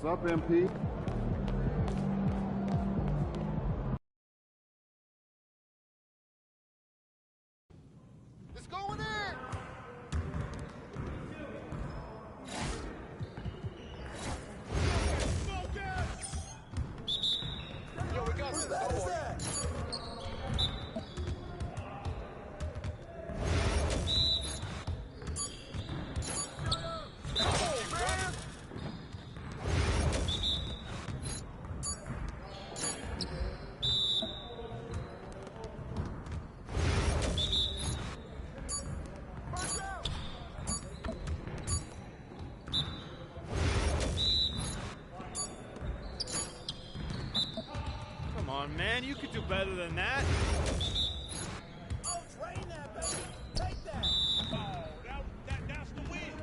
What's up, MP? It's going in! Yo, we got this. What is that? Come on, man, you could do better than that. Oh, train that, baby! Take that! Oh, that's the win!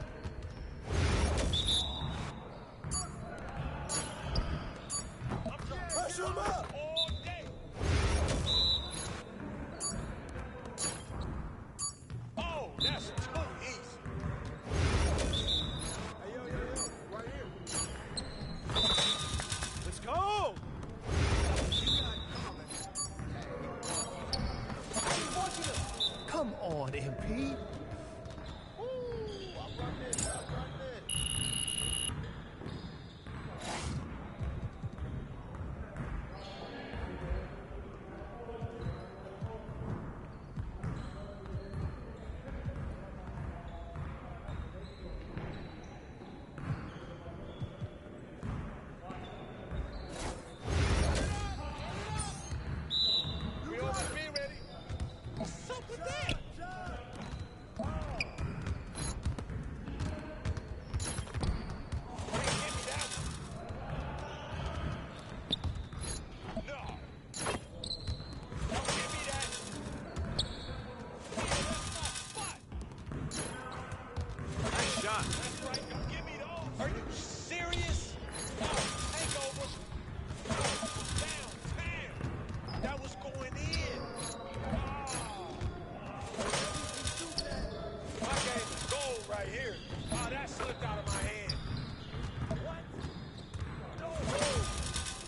Pressure him up! All day! Oh, that's too easy! Hey, yo, right here. Let's go! Come on, MP. Ooh, I'm running it. We over be ready. What's up with that? Are you serious? Takeover. Downtown. That was going in. My game is gold right here. Oh, that slipped out of my hand. What? No.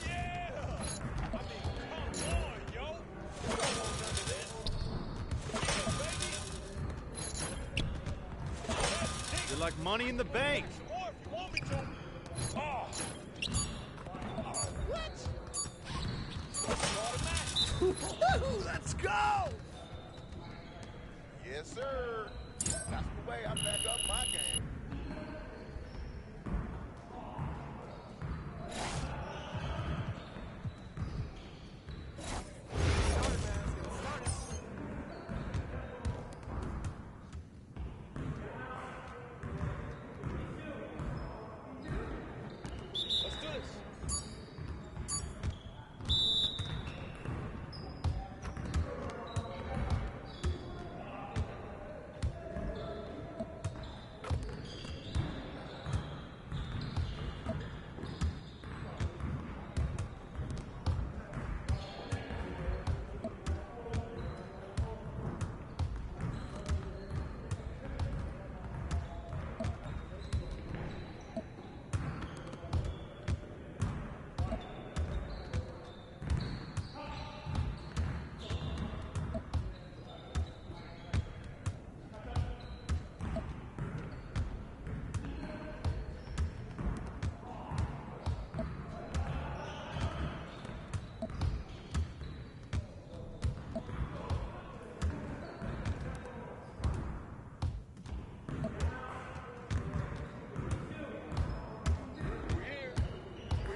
Yeah. I mean, come on, yo. You don't want none of this. Yeah, baby. Oh, that's You're like money in the bank. more if you want me to. Oh. What? Let's go! Yes, sir. That's the way I back up my game. Let's do this.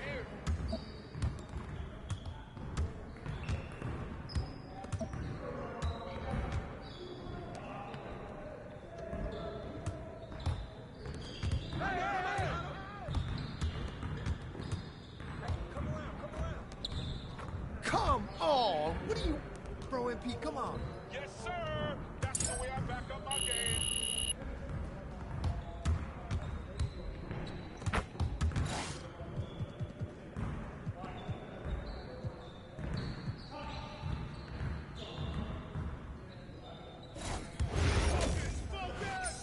We're here. Come on! What are you... Bro, MP, come on. Yes, sir. That's the way I back up my game. Focus!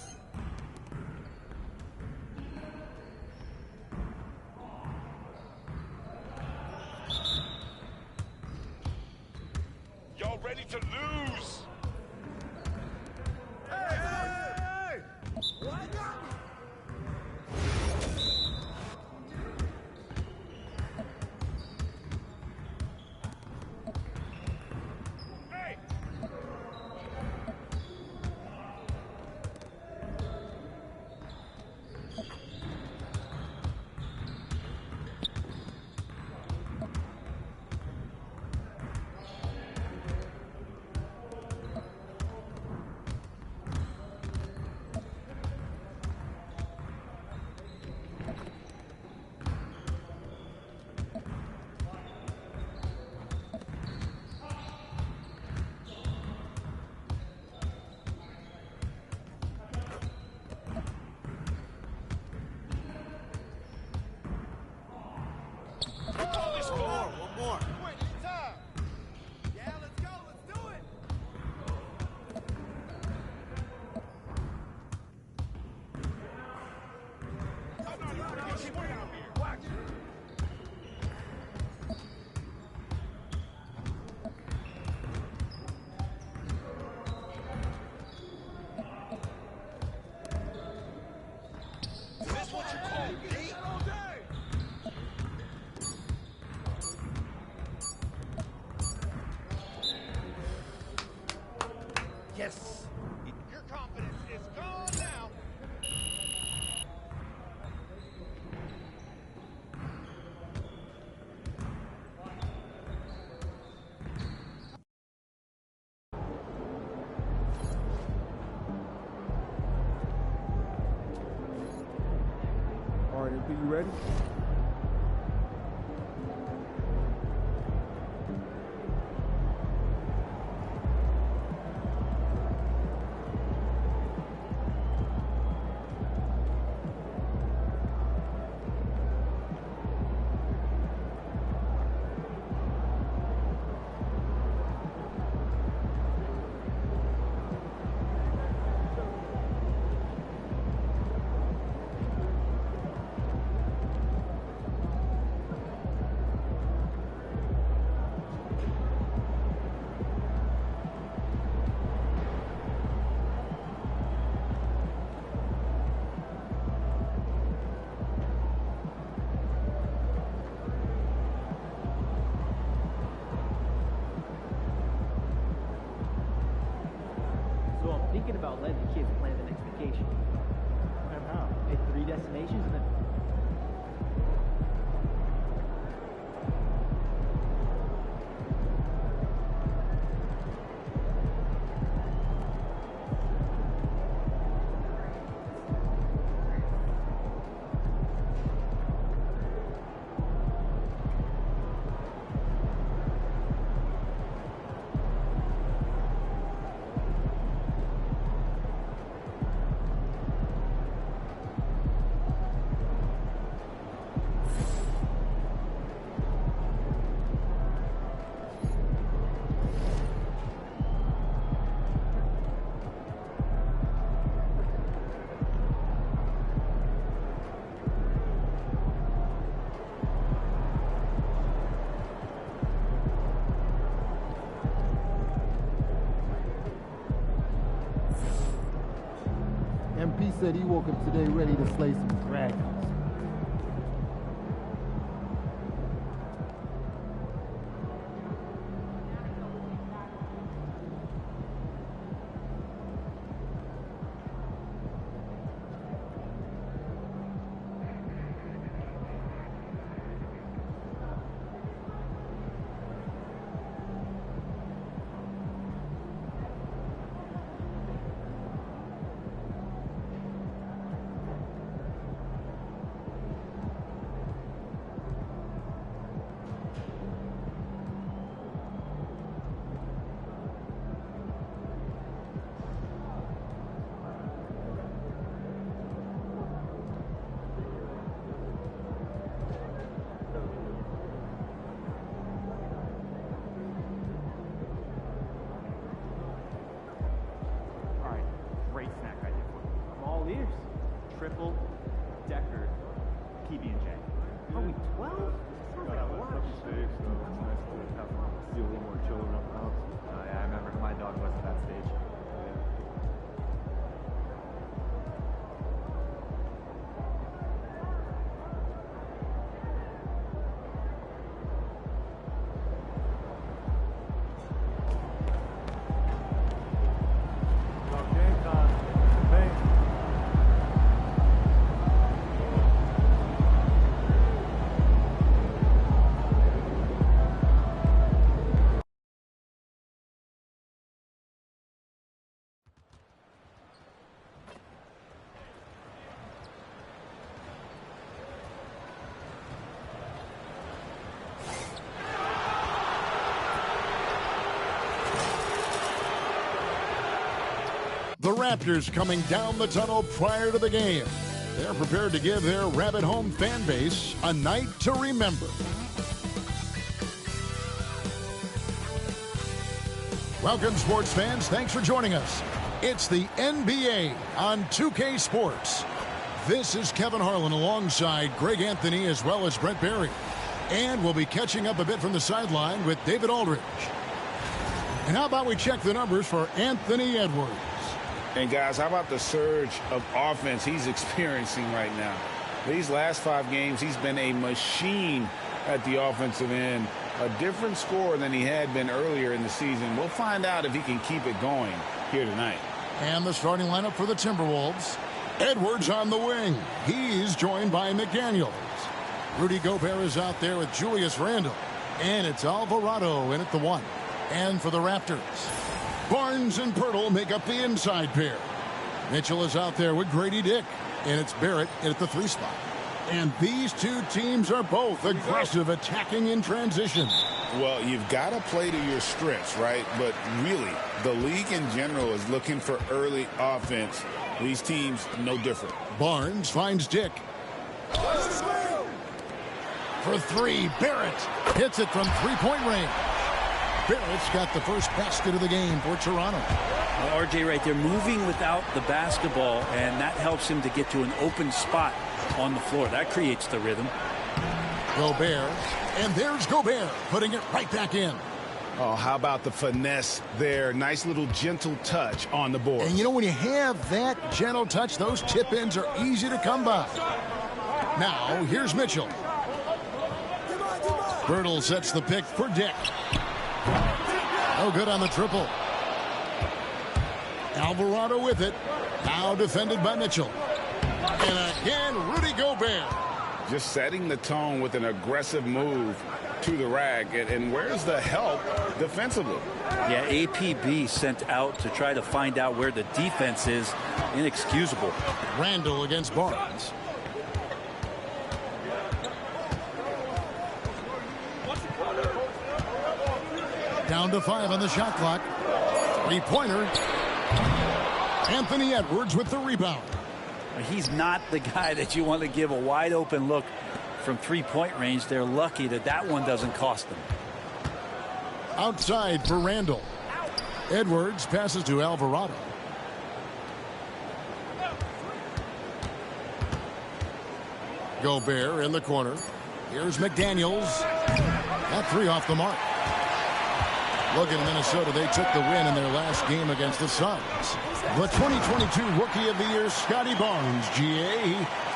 nothing to lose. Hey! What? Hey! Call this ball. One more. Quick, time. Yeah, let's go. Let's do it. I'm not even gonna get swing out here. Watch it. Is this what you call me? All day. Yes. Your confidence is gone now. All right, MP, you ready? So I'm thinking about letting the kids plan the next vacation. And how? Hit 3 destinations and then MP said he woke up today ready to slay some dragons. The Raptors coming down the tunnel prior to the game. They're prepared to give their Rabbit Home fan base a night to remember. Welcome, sports fans. Thanks for joining us. It's the NBA on 2K Sports. This is Kevin Harlan alongside Greg Anthony as well as Brent Barry. And we'll be catching up a bit from the sideline with David Aldridge. And how about we check the numbers for Anthony Edwards? And guys, how about the surge of offense he's experiencing right now? These last 5 games, he's been a machine at the offensive end. A different score than he had been earlier in the season. We'll find out if he can keep it going here tonight. And the starting lineup for the Timberwolves. Edwards on the wing. He's joined by McDaniels. Rudy Gobert is out there with Julius Randle. And it's Alvarado in at the 1. And for the Raptors, Barnes and Pirtle make up the inside pair. Mitchell is out there with Grady Dick. And it's Barrett in at the 3 spot. And these two teams are both aggressive, attacking in transition. Well, you've got to play to your strengths, right? But really, the league in general is looking for early offense. These teams, no different. Barnes finds Dick. For 3, Barrett hits it from 3-point range. Barrett's got the first basket of the game for Toronto. Well, RJ, right there, moving without the basketball, and that helps him to get to an open spot on the floor. That creates the rhythm. Gobert, and there's Gobert putting it right back in. Oh, how about the finesse there? Nice little gentle touch on the board. And you know, when you have that gentle touch, those tip-ins are easy to come by. Now, here's Mitchell. Birtle sets the pick for Dick. No good on the triple. Alvarado with it. Now defended by Mitchell. And again, Rudy Gobert. Just setting the tone with an aggressive move to the rack. And where's the help defensively? Yeah, APB sent out to try to find out where the defense is. Inexcusable. Randle against Barnes. Down to 5 on the shot clock. 3-pointer. Anthony Edwards with the rebound. He's not the guy that you want to give a wide open look from 3-point range. They're lucky that that one doesn't cost them. Outside for Randle. Edwards passes to Alvarado. Gobert in the corner. Here's McDaniels. That 3 off the mark. Look at Minnesota. They took the win in their last game against the Suns. The 2022 Rookie of the Year, Scotty Barnes, GA. He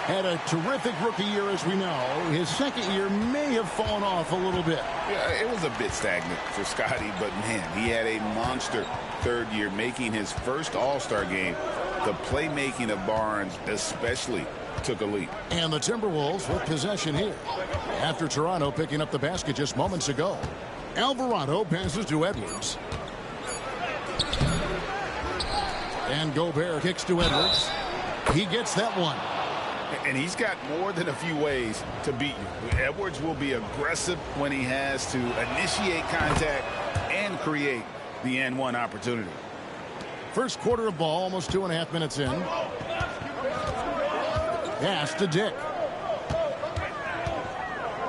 had a terrific rookie year, as we know. His second year may have fallen off a little bit. Yeah, it was a bit stagnant for Scotty, but man, he had a monster third year, making his first All-Star game. The playmaking of Barnes especially took a leap. And the Timberwolves with possession here. After Toronto picking up the basket just moments ago. Alvarado passes to Edwards. And Gobert kicks to Edwards. He gets that one. And he's got more than a few ways to beat you. Edwards will be aggressive when he has to initiate contact and create the and-one opportunity. First quarter of ball, almost 2.5 minutes in. Pass to Dick.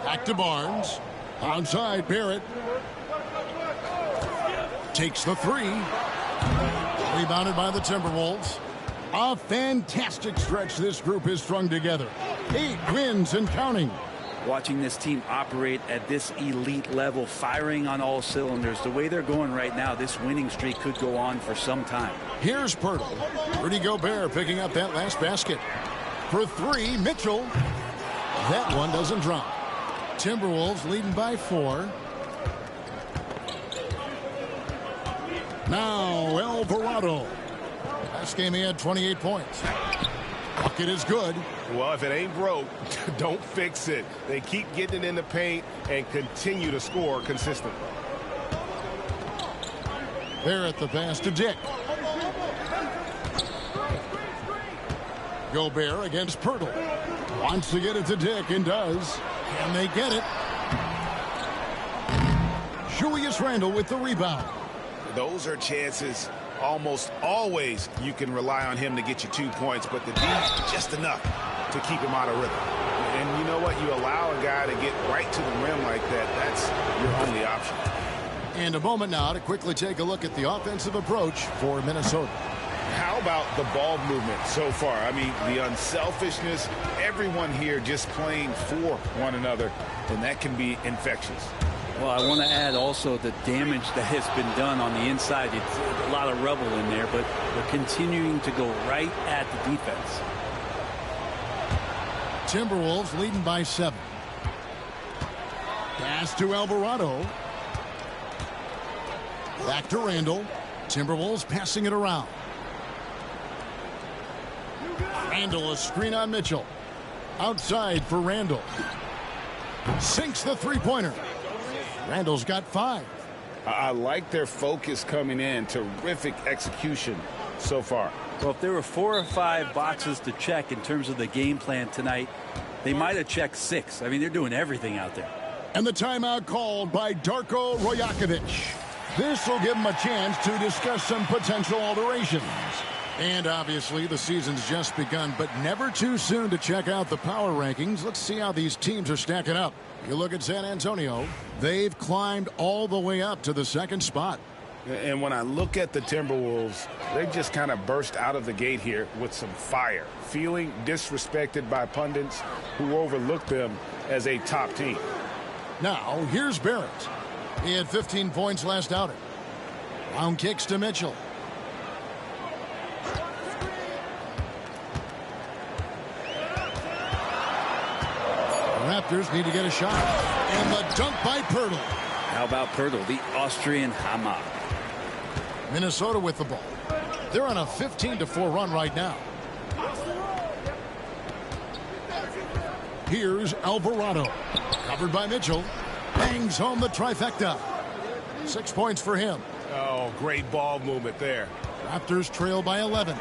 Back to Barnes. Onside, Barrett. Takes the 3. Rebounded by the Timberwolves. A fantastic stretch this group has strung together. 8 wins and counting. Watching this team operate at this elite level, firing on all cylinders. The way they're going right now, this winning streak could go on for some time. Here's Pirtle. Rudy Gobert picking up that last basket. For 3, Mitchell. That one doesn't drop. Timberwolves leading by 4. Now Alvarado. Last game he had 28 points. Bucket is good. Well, if it ain't broke, don't fix it. They keep getting it in the paint and continue to score consistently. Barrett the pass to Dick. Gobert against Pirtle. Wants to get it to Dick and does. And they get it. Julius Randle with the rebound. Those are chances almost always you can rely on him to get you 2 points, but the D, just enough to keep him out of rhythm. And you know what? You allow a guy to get right to the rim like that, that's your only option. And a moment now to quickly take a look at the offensive approach for Minnesota. How about the ball movement so far? I mean, the unselfishness, everyone here just playing for one another, and that can be infectious. Well, I want to add also the damage that has been done on the inside. It's a lot of rubble in there, but they're continuing to go right at the defense. Timberwolves leading by 7. Pass to Alvarado. Back to Randall. Timberwolves passing it around. Randall, a screen on Mitchell. Outside for Randall. Sinks the three-pointer. Randall's got 5. I like their focus coming in. Terrific execution so far. Well, if there were 4 or 5 boxes to check in terms of the game plan tonight, they might have checked 6. I mean, they're doing everything out there. And the timeout called by Darko Rajakovic. This will give him a chance to discuss some potential alterations. And obviously the season's just begun, but never too soon to check out the power rankings. Let's see how these teams are stacking up. You look at San Antonio, they've climbed all the way up to the 2nd spot. And when I look at the Timberwolves, they just kind of burst out of the gate here with some fire, feeling disrespected by pundits who overlooked them as a top team. Now, here's Barrett. He had 15 points last outing. Round kicks to Mitchell. Raptors need to get a shot. And the dunk by Pirtle. How about Pirtle, the Austrian Hammer? Minnesota with the ball. They're on a 15-4 run right now. Here's Alvarado. Covered by Mitchell. Bangs home the trifecta. 6 points for him. Oh, great ball movement there. Raptors trail by 11.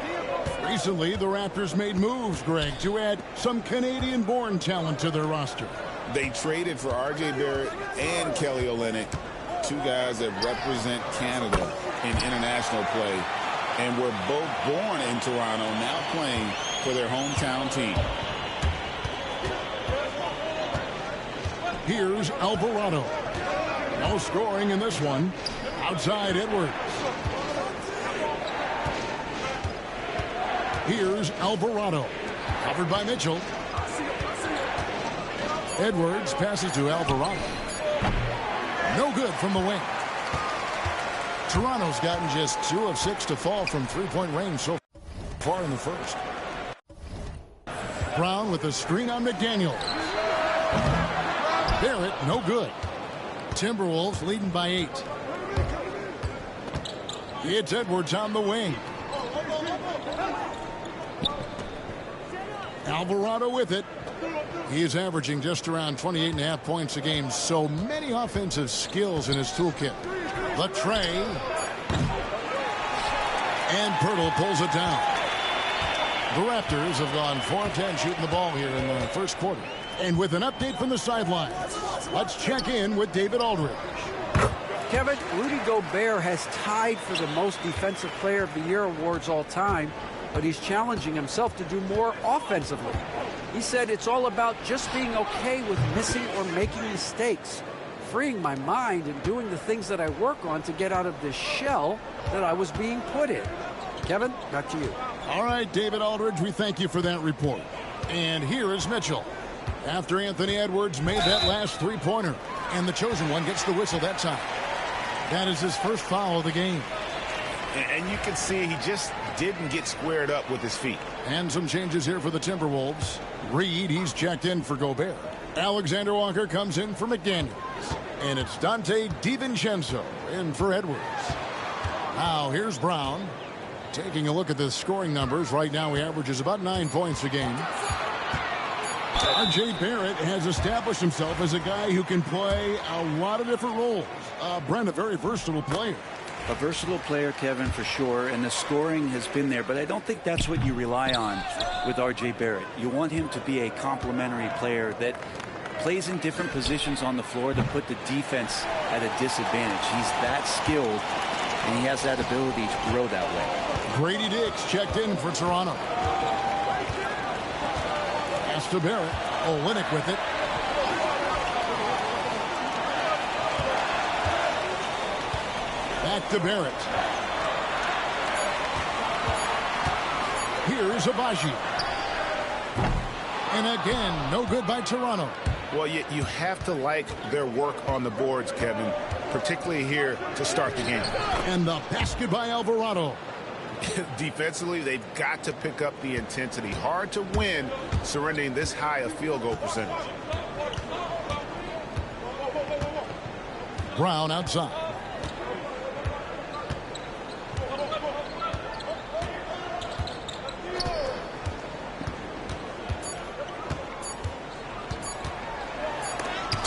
Recently, the Raptors made moves, Greg, to add some Canadian-born talent to their roster. They traded for R.J. Barrett and Kelly Olynyk, 2 guys that represent Canada in international play, and were both born in Toronto, now playing for their hometown team. Here's Alvarado. No scoring in this one. Outside Edwards. Here's Alvarado. Covered by Mitchell. Edwards passes to Alvarado. No good from the wing. Toronto's gotten just 2 of 6 to fall from three-point range so far in the first. Brown with a screen on McDaniel. Barrett, no good. Timberwolves leading by 8. It's Edwards on the wing. Alvarado with it. He is averaging just around 28.5 points a game. So many offensive skills in his toolkit. The tray. And Pirtle pulls it down. The Raptors have gone 4 of 10 shooting the ball here in the first quarter. And with an update from the sidelines, let's check in with David Aldridge. Kevin, Rudy Gobert has tied for the most Defensive Player of the Year awards all time, but he's challenging himself to do more offensively. He said it's all about just being okay with missing or making mistakes, freeing my mind and doing the things that I work on to get out of this shell that I was being put in. Kevin, back to you. All right, David Aldridge, we thank you for that report. And here is Mitchell. After Anthony Edwards made that last three-pointer, and the chosen one gets the whistle that time. That is his first foul of the game. And you can see he just didn't get squared up with his feet. And some changes here for the Timberwolves. Reed, he's checked in for Gobert. Alexander Walker comes in for McDaniels. And it's Dante DiVincenzo in for Edwards. Now, here's Brown. Taking a look at the scoring numbers. Right now, he averages about 9 points a game. R.J. Barrett has established himself as a guy who can play a lot of different roles. Brent, a very versatile player. A versatile player, Kevin, for sure, and the scoring has been there, but I don't think that's what you rely on with R.J. Barrett. You want him to be a complementary player that plays in different positions on the floor to put the defense at a disadvantage. He's that skilled and he has that ability to grow that way. Grady Dix checked in for Toronto. Pass to Barrett. Olynyk with it. Back to Barrett. Here's Abaji. And again, no good by Toronto. Well, you have to like their work on the boards, Kevin, particularly here to start the game. And the basket by Alvarado. Defensively, they've got to pick up the intensity. Hard to win surrendering this high a field goal percentage. Brown outside.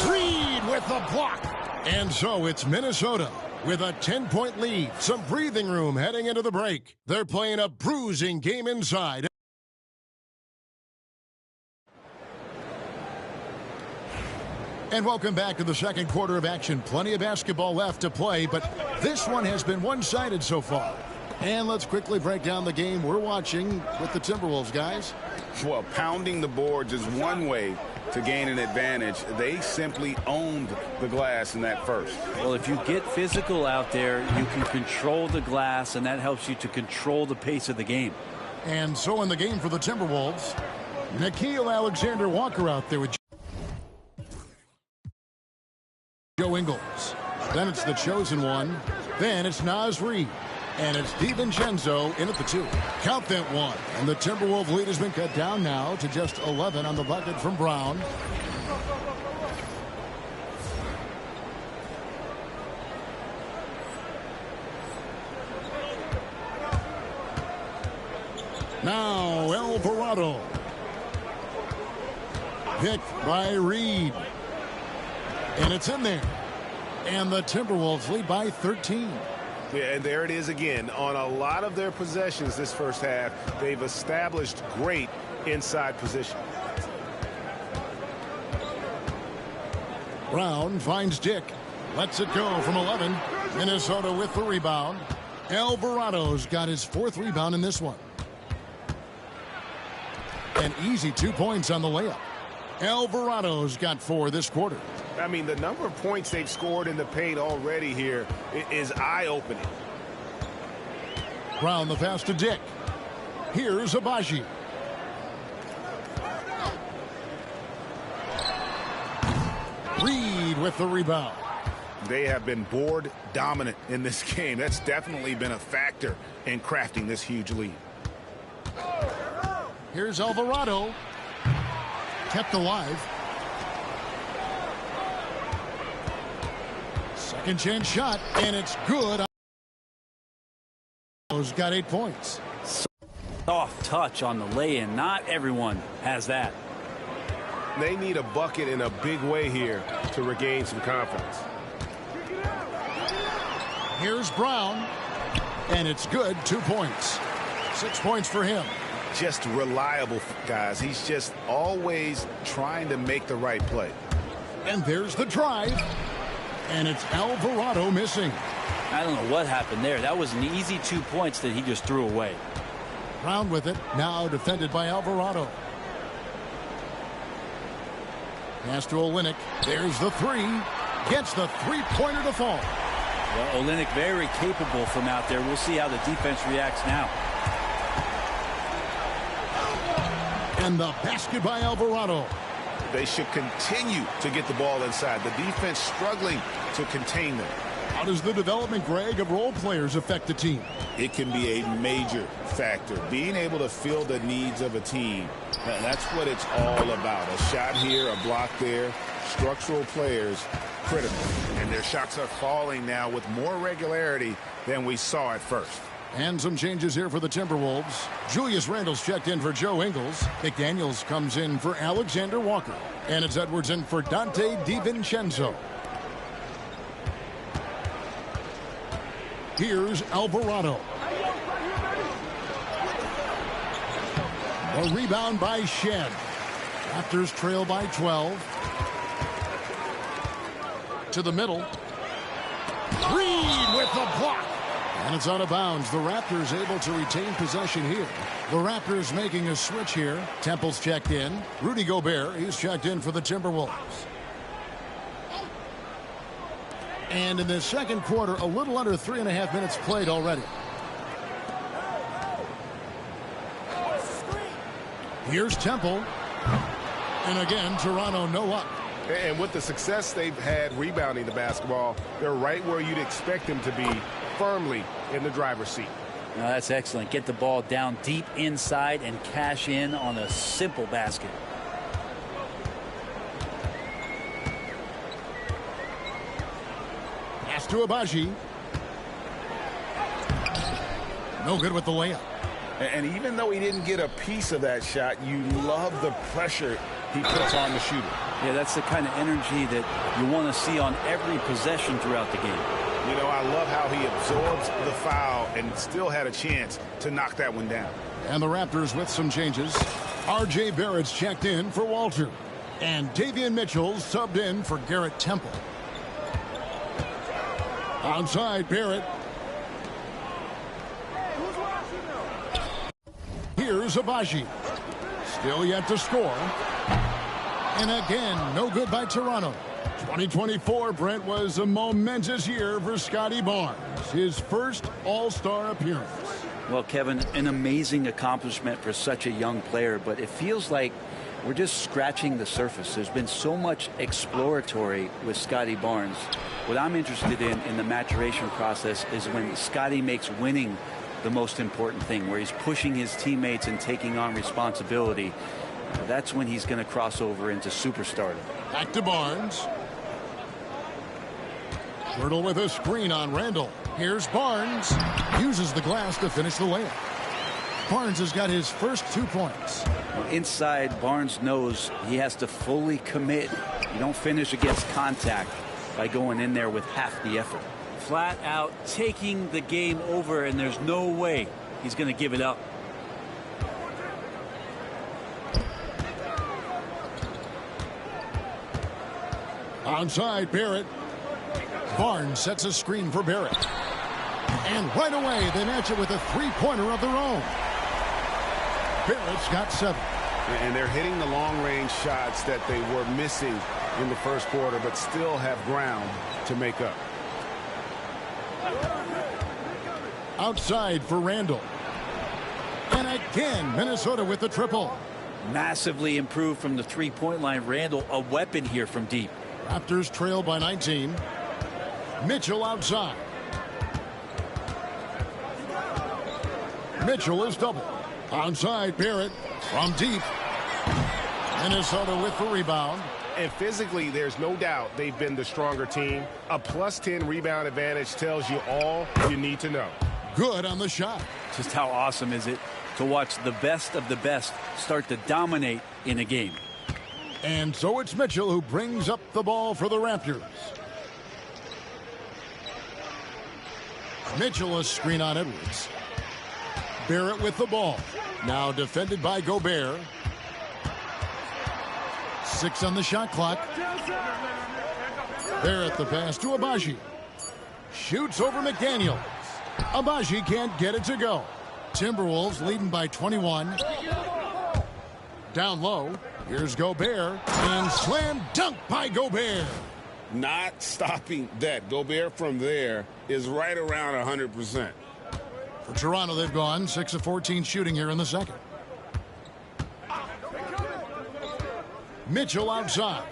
Reed with the block. And so it's Minnesota with a 10-point lead. Some breathing room heading into the break. They're playing a bruising game inside. And welcome back to the second quarter of action. Plenty of basketball left to play, but this one has been one-sided so far. And let's quickly break down the game we're watching with the Timberwolves, guys. Well, pounding the boards is one way to gain an advantage. They simply owned the glass in that first. Well, if you get physical out there, you can control the glass, and that helps you to control the pace of the game. And so in the game for the Timberwolves, Nickeil Alexander-Walker out there with Joe Ingles. Then it's the chosen one. Then it's Naz Reid. And it's DiVincenzo in at the 2. Count that one. And the Timberwolves lead has been cut down now to just 11 on the bucket from Brown. Now Alvarado. Picked by Reed. And it's in there. And the Timberwolves lead by 13. Yeah, and there it is again. On a lot of their possessions this first half, they've established great inside position. Brown finds Dick. Lets it go from 11. Minnesota with the rebound. Alvarado's got his 4th rebound in this one. An easy 2 points on the layup. Alvarado's got 4 this quarter. I mean, the number of points they've scored in the paint already here is eye-opening. Brown the pass to Dick. Here's Abaji. Reed with the rebound. They have been board dominant in this game. That's definitely been a factor in crafting this huge lead. Here's Alvarado. Kept alive. Second chance shot, and it's good. He's got 8 points. Soft touch on the lay-in. Not everyone has that. They need a bucket in a big way here to regain some confidence. Here's Brown, and it's good. 2 points. 6 points for him. Just reliable, guys. He's just always trying to make the right play. And there's the drive. And it's Alvarado missing. I don't know what happened there. That was an easy 2 points that he just threw away. Brown with it. Now defended by Alvarado. Pass to Olynyk. There's the 3. Gets the 3-pointer to fall. Well, Olynyk very capable from out there. We'll see how the defense reacts now. And the basket by Alvarado. They should continue to get the ball inside. The defense struggling to contain them. How does the development, Greg, of role players affect the team? It can be a major factor. Being able to fill the needs of a team, that's what it's all about. A shot here, a block there. Structural players, critical. And their shots are falling now with more regularity than we saw at first. And some changes here for the Timberwolves. Julius Randle's checked in for Joe Ingles. McDaniels comes in for Alexander Walker. And it's Edwards in for Dante DiVincenzo. Here's Alvarado. A rebound by Shed. Raptors trail by 12. To the middle. Reed with the block. And it's out of bounds. The Raptors able to retain possession here. The Raptors making a switch here. Temple's checked in. Rudy Gobert, he's checked in for the Timberwolves. And in the second quarter, a little under 3.5 minutes played already. Here's Temple. And again, Toronto no up. And with the success they've had rebounding the basketball, they're right where you'd expect them to be, firmly in the driver's seat. No, that's excellent. Get the ball down deep inside and cash in on a simple basket. Pass to Abaji. No good with the layup. And even though he didn't get a piece of that shot, you love the pressure he puts on the shooter. Yeah, that's the kind of energy that you want to see on every possession throughout the game. You know, I love how he absorbs the foul and still had a chance to knock that one down. And the Raptors with some changes. R.J. Barrett's checked in for Walter. And Davion Mitchell's subbed in for Garrett Temple. Outside Barrett. Here's Abaji. Still yet to score. And again, no good by Toronto. 2024, Brent, was a momentous year for Scotty Barnes. His first All-Star appearance. Well, Kevin, an amazing accomplishment for such a young player, but it feels like we're just scratching the surface. There's been so much exploratory with Scotty Barnes. What I'm interested in the maturation process is when Scotty makes winning the most important thing, where he's pushing his teammates and taking on responsibility. That's when he's going to cross over into superstardom. Back to Barnes. Hurdle with a screen on Randall. Here's Barnes. Uses the glass to finish the layup. Barnes has got his first 2 points. Inside, Barnes knows he has to fully commit. You don't finish against contact by going in there with half the effort. Flat out taking the game over, and there's no way he's going to give it up. Onside Barrett. Barnes sets a screen for Barrett. And right away they match it with a three-pointer of their own. Barrett's got 7. And they're hitting the long-range shots that they were missing in the first quarter, but still have ground to make up. Outside for Randall. And again, Minnesota with the triple. Massively improved from the three-point line. Randall, a weapon here from deep. Raptors trail by 19. Mitchell outside. Mitchell is double. Onside Barrett from deep. Minnesota with the rebound. And physically, there's no doubt they've been the stronger team. A +10 rebound advantage tells you all you need to know. Good on the shot. Just how awesome is it to watch the best of the best start to dominate in a game. And so it's Mitchell who brings up the ball for the Raptors. Mitchell a screen on Edwards. Barrett with the ball. Now defended by Gobert. 6 on the shot clock. Barrett the pass to Abaji. Shoots over McDaniels. Abaji can't get it to go. Timberwolves leading by 21. Down low. Here's Gobert. And slam dunk by Gobert. Not stopping that. Gobert from there is right around 100%. For Toronto, they've gone 6 of 14 shooting here in the second. Mitchell outside.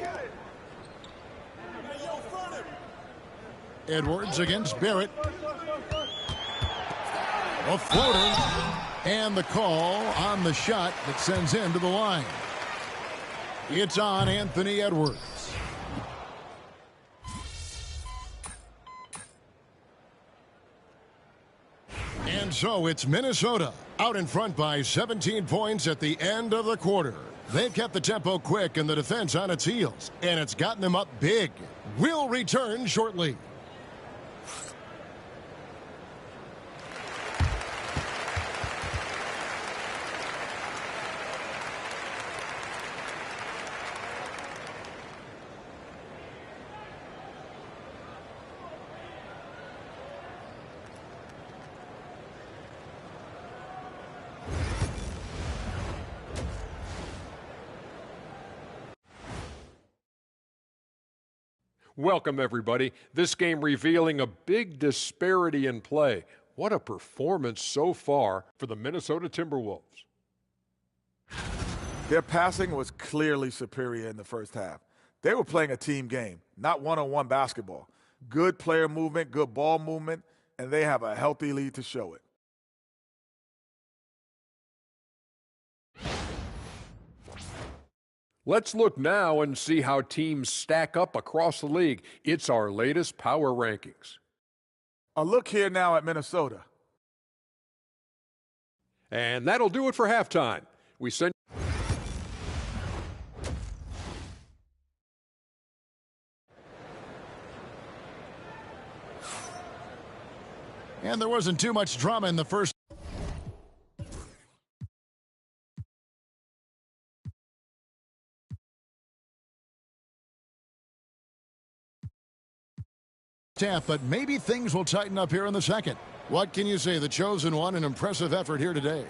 Edwards against Barrett. A floater. And the call on the shot that sends him to the line. It's on Anthony Edwards. And so it's Minnesota out in front by 17 points at the end of the quarter. They've kept the tempo quick and the defense on its heels, and it's gotten them up big. We'll return shortly. Welcome, everybody. This game revealing a big disparity in play. What a performance so far for the Minnesota Timberwolves. Their passing was clearly superior in the first half. They were playing a team game, not one-on-one basketball. Good player movement, good ball movement, and they have a healthy lead to show it. Let's look now and see how teams stack up across the league. It's our latest power rankings. A look here now at Minnesota. And that'll do it for halftime. We send And there wasn't too much drama in the first half, but maybe things will tighten up here in the second. What can you say? The chosen one, an impressive effort here today.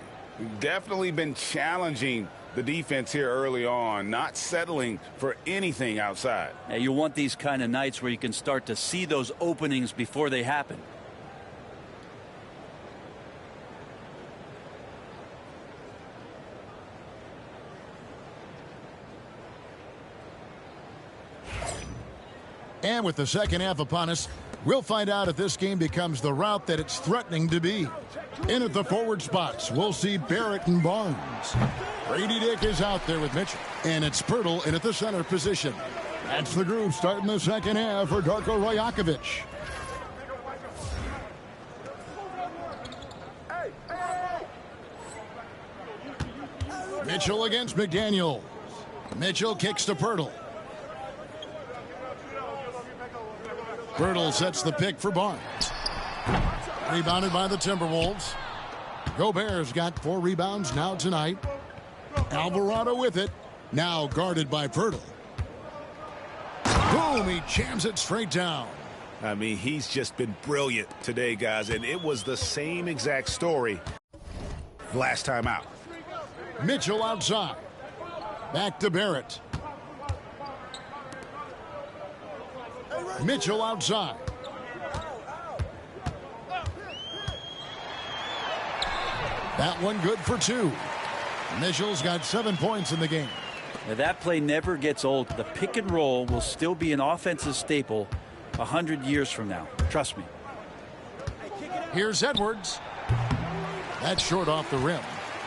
Definitely been challenging the defense here early on, not settling for anything outside. Yeah, you want these kind of nights where you can start to see those openings before they happen. And with the second half upon us, we'll find out if this game becomes the route that it's threatening to be. In at the forward spots, we'll see Barrett and Barnes. Grady Dick is out there with Mitchell. And it's Pirtle in at the center position. That's the group starting the second half for Darko Rajakovic. Mitchell against McDaniel. Mitchell kicks to Pirtle. Pirtle sets the pick for Barnes. Rebounded by the Timberwolves. Gobert's got 4 rebounds now tonight. Alvarado with it. Now guarded by Pirtle. Boom, he jams it straight down. I mean, he's just been brilliant today, guys, and it was the same exact story last time out. Mitchell outside. Back to Barrett. Mitchell outside. That one good for 2. Mitchell's got 7 points in the game. Now that play never gets old. The pick and roll will still be an offensive staple 100 years from now. Trust me. Here's Edwards. That's short off the rim.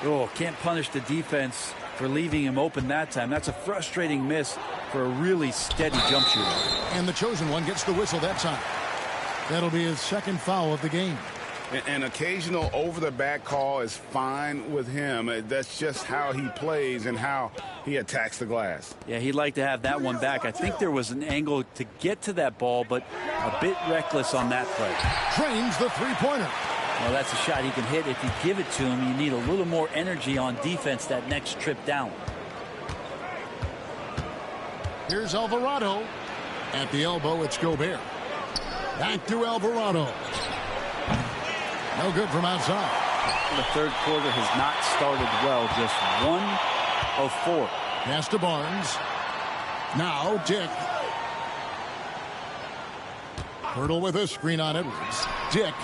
Oh, can't punish the defense for leaving him open that time. That's a frustrating miss for a really steady jump shooter. And the chosen one gets the whistle that time. That'll be his second foul of the game. An occasional over-the-back call is fine with him. That's just how he plays and how he attacks the glass. Yeah, he'd like to have that one back. I think there was an angle to get to that ball, but a bit reckless on that play. Drains the three-pointer. Well, that's a shot he can hit. If you give it to him, you need a little more energy on defense that next trip down. Here's Alvarado. At the elbow, it's Gobert. Back to Alvarado. No good from outside. The third quarter has not started well. Just 1 of 4. Pass to Barnes. Now Dick. Pirtle with a screen on Edwards. Dick.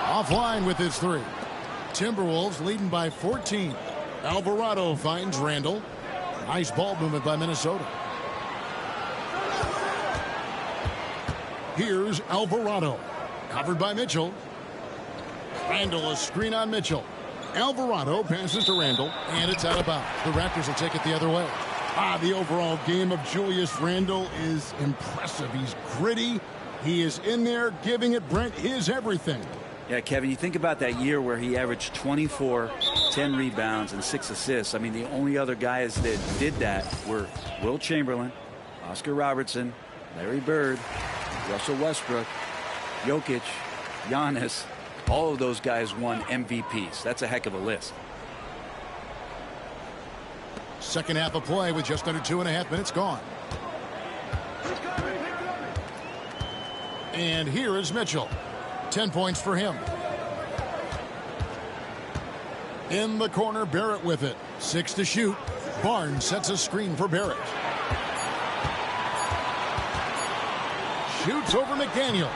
Offline with his 3. Timberwolves leading by 14. Alvarado finds Randall. Nice ball movement by Minnesota. Here's Alvarado. Covered by Mitchell. Randall, a screen on Mitchell. Alvarado passes to Randall, and it's out of bounds. The Raptors will take it the other way. The overall game of Julius Randall is impressive. He's gritty. He is in there giving it, Brent, his everything. Yeah, Kevin, you think about that year where he averaged 24, 10 rebounds, and 6 assists. I mean, the only other guys that did that were Will Chamberlain, Oscar Robertson, Larry Bird, Russell Westbrook, Jokic, Giannis. All of those guys won MVPs. That's a heck of a list. Second half of play with just under 2.5 minutes gone. And here is Mitchell. 10 points for him. In the corner, Barrett with it. 6 to shoot. Barnes sets a screen for Barrett. shoots over McDaniel.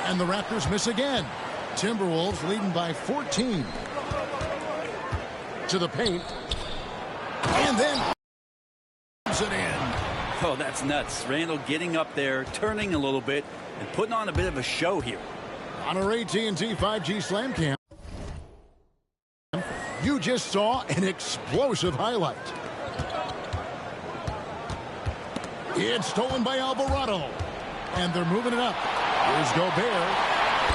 And the Raptors miss again. Timberwolves leading by 14. To the paint. And then it in. Oh, that's nuts. Randall getting up there, turning a little bit, and putting on a bit of a show here. On our AT&T 5G Slam Cam, you just saw an explosive highlight. It's stolen by Alvarado. And they're moving it up. Here's Gobert.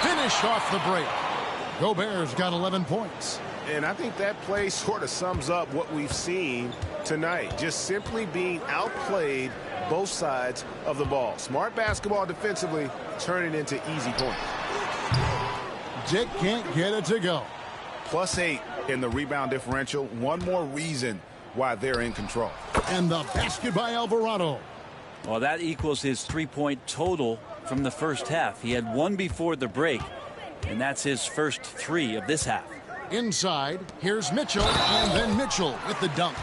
Finish off the break. Gobert's got 11 points. And I think that play sort of sums up what we've seen tonight. Just simply being outplayed both sides of the ball. Smart basketball defensively, turning into easy points. Dick can't get it to go. +8 in the rebound differential. One more reason why they're in control. And the basket by Alvarado. Well, that equals his 3-point total from the first half. He had one before the break, and that's his first 3 of this half. Inside, here's Mitchell, and then Mitchell with the dunk.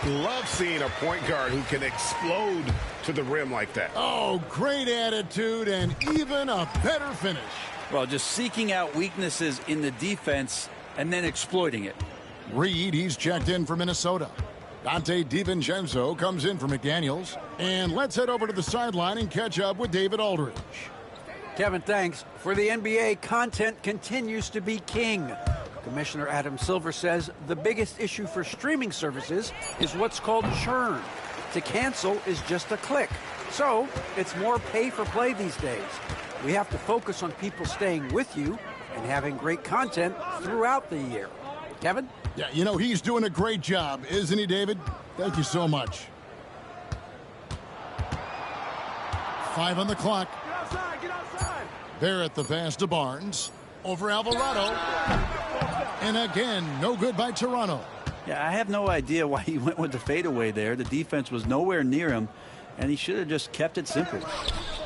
Love seeing a point guard who can explode to the rim like that. Oh, great attitude and even a better finish. Well, just seeking out weaknesses in the defense and then exploiting it. Reed, he's checked in for Minnesota. Dante DiVincenzo comes in for McDaniels. And let's head over to the sideline and catch up with David Aldridge. Kevin, thanks. For the NBA, content continues to be king. Commissioner Adam Silver says the biggest issue for streaming services is what's called churn. To cancel is just a click. So it's more pay for play these days. We have to focus on people staying with you and having great content throughout the year. Kevin? Yeah, you know, he's doing a great job, isn't he, David? Thank you so much. 5 on the clock. Get outside, get outside. Barrett the pass to Barnes. Over Alvarado. And again, no good by Toronto. Yeah, I have no idea why he went with the fadeaway there. The defense was nowhere near him, and he should have just kept it simple.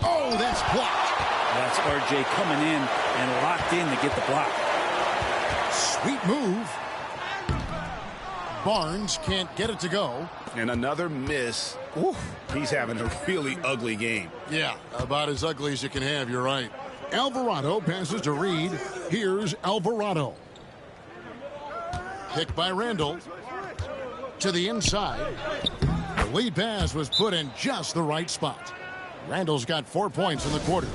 Oh, that's blocked. That's RJ coming in and locked in to get the block. Sweet move. Barnes can't get it to go. And another miss. Oof, he's having a really ugly game. Yeah, about as ugly as you can have, you're right. Alvarado passes to Reed. Here's Alvarado. Picked by Randall. To the inside. The lead pass was put in just the right spot. Randall's got 4 points in the quarter.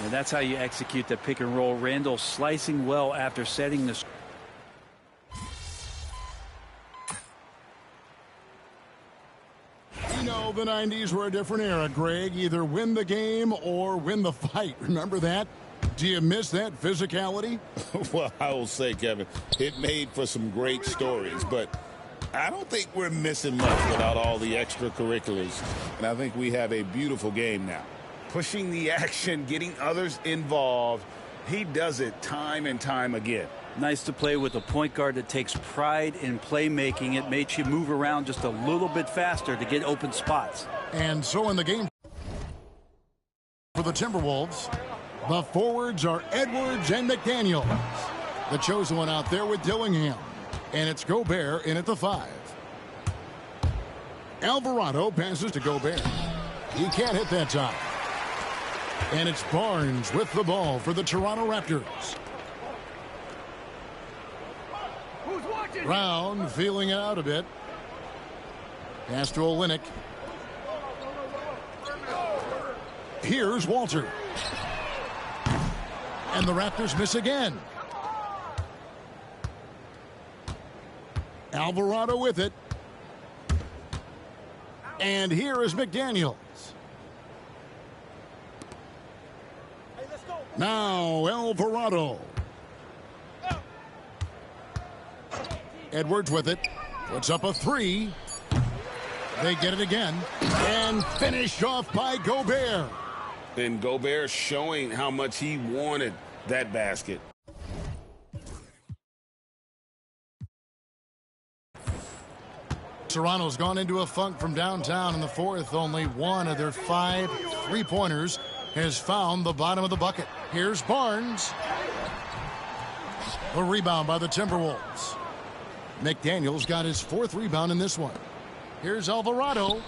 And that's how you execute the pick and roll. Randall slicing well after setting the. You know, the 90s were a different era, Greg. Either win the game or win the fight. Remember that? Do you miss that physicality? Well, I will say, Kevin, it made for some great stories, but I don't think we're missing much without all the extracurriculars. And I think we have a beautiful game now. Pushing the action, getting others involved. He does it time and time again. Nice to play with a point guard that takes pride in playmaking. It makes you move around just a little bit faster to get open spots. And so in the game for the Timberwolves, the forwards are Edwards and McDaniels. The chosen one out there with Dillingham. And it's Gobert in at the 5. Alvarado passes to Gobert. He can't hit that time. And it's Barnes with the ball for the Toronto Raptors. Brown feeling it out a bit. Pass to Olynyk. Here's Walter. And the Raptors miss again. Alvarado with it. And here is McDaniels. Now Alvarado. Edwards with it. Puts up a 3. They get it again. And finished off by Gobert. And Gobert showing how much he wanted that basket. Toronto's gone into a funk from downtown in the 4th. Only one of their 5 3-pointers has found the bottom of the bucket. Here's Barnes. A rebound by the Timberwolves. McDaniels got his 4th rebound in this one. Here's Alvarado.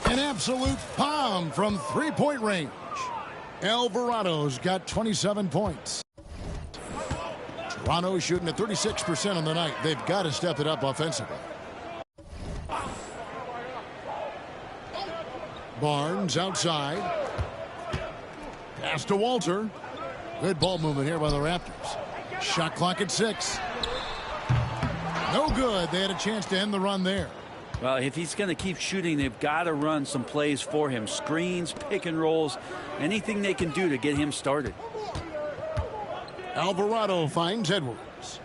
An absolute bomb from 3-point range. Alvarado's got 27 points. Toronto shooting at 36% on the night. They've got to step it up offensively. Barnes outside. Pass to Walter. Good ball movement here by the Raptors. Shot clock at 6. No good. They had a chance to end the run there. Well, if he's going to keep shooting, they've got to run some plays for him. Screens, pick and rolls, anything they can do to get him started. Alvarado finds Edwards.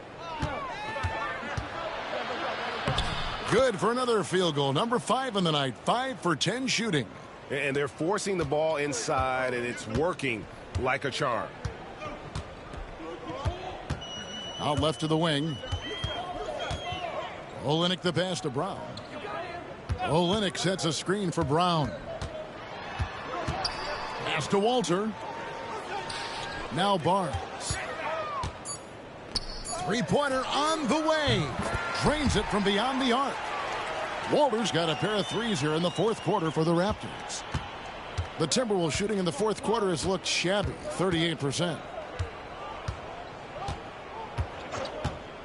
Good for another field goal. Number 5 in the night. 5 for 10 shooting. And they're forcing the ball inside, and it's working like a charm. Out left to the wing. Olynyk the pass to Brown. Olynyk sets a screen for Brown. Pass to Walter. Now Barnes. Three-pointer on the way. Drains it from beyond the arc. Walter's got a pair of threes here in the fourth quarter for the Raptors. The Timberwolves shooting in the fourth quarter has looked shabby, 38%.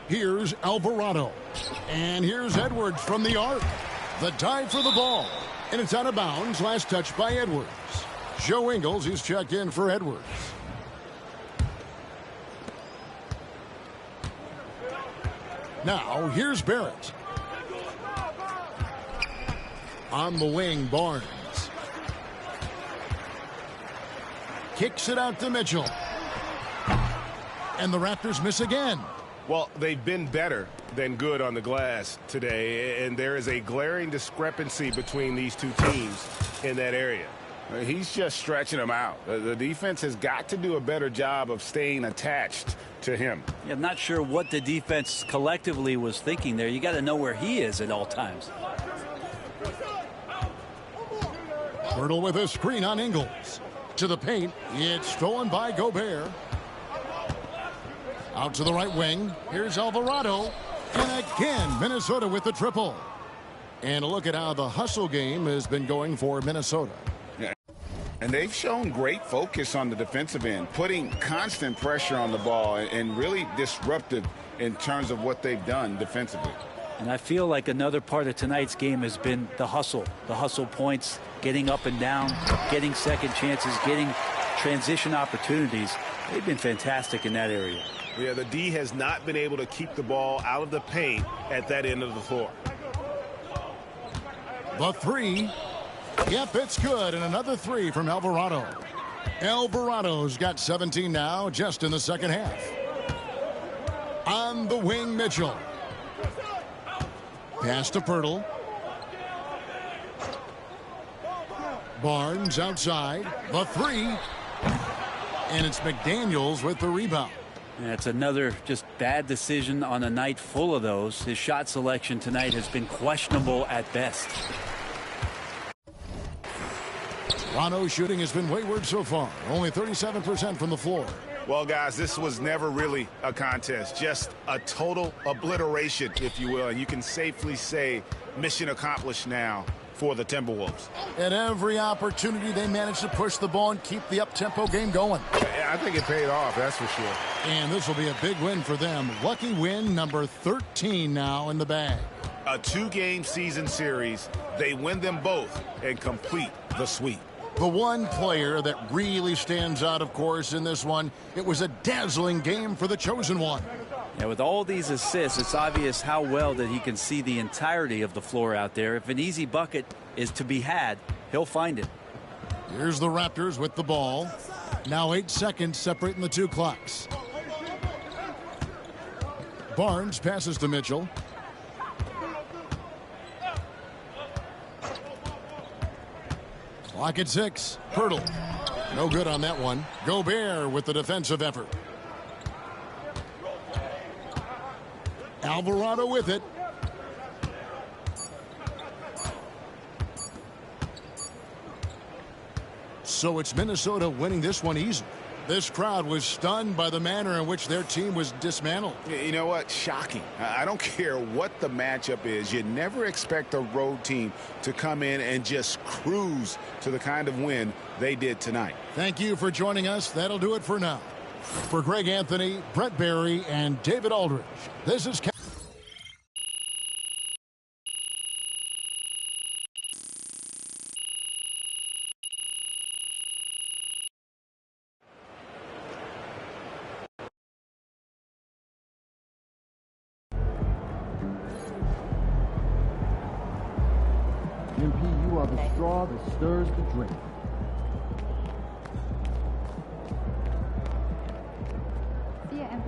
Here's Alvarado. And here's Edwards from the arc. The dive for the ball. And it's out of bounds. Last touch by Edwards. Joe Ingles is checked in for Edwards. Now, here's Barrett. On the wing, Barnes. Kicks it out to Mitchell. And the Raptors miss again. Well, they've been better than good on the glass today, and there is a glaring discrepancy between these two teams in that area. He's just stretching them out. The defense has got to do a better job of staying attached to him. Yeah, I'm not sure what the defense collectively was thinking there. You got to know where he is at all times. Hurdle with a screen on Ingles. To the paint. It's stolen by Gobert. Out to the right wing. Here's Alvarado. And again, Minnesota with the triple. And look at how the hustle game has been going for Minnesota. Yeah. And they've shown great focus on the defensive end, putting constant pressure on the ball and really disruptive in terms of what they've done defensively. And I feel like another part of tonight's game has been the hustle points, getting up and down, getting second chances, getting transition opportunities. They've been fantastic in that area. Yeah, the D has not been able to keep the ball out of the paint at that end of the floor. The three. Yep, it's good. And another three from Alvarado. Alvarado's got 17 now just in the second half. On the wing, Mitchell. Pass to Pirtle. Barnes outside. The three. And it's McDaniels with the rebound. That's another just bad decision on a night full of those. His shot selection tonight has been questionable at best. Toronto shooting has been wayward so far. Only 37% from the floor. Well, guys, this was never really a contest. Just a total obliteration, if you will. And you can safely say mission accomplished now for the Timberwolves. At every opportunity, they managed to push the ball and keep the up-tempo game going. I think it paid off, that's for sure. And this will be a big win for them. Lucky win number 13 now in the bag. A 2-game season series. They win them both and complete the sweep. The one player that really stands out, of course, in this one, it was a dazzling game for the chosen one. Yeah, with all these assists, it's obvious how well that he can see the entirety of the floor out there. If an easy bucket is to be had, he'll find it. Here's the Raptors with the ball. Now 8 seconds separating the two clocks. Barnes passes to Mitchell. Clock at 6. Pirtle. No good on that one. Gobert with the defensive effort. Alvarado with it. So it's Minnesota winning this one easily. This crowd was stunned by the manner in which their team was dismantled. You know what? Shocking. I don't care what the matchup is. You never expect a road team to come in and just cruise to the kind of win they did tonight. Thank you for joining us. That'll do it for now. For Greg Anthony, Brett Barry, and David Aldridge, this is MP, you are the straw that stirs the drink. See ya, MP.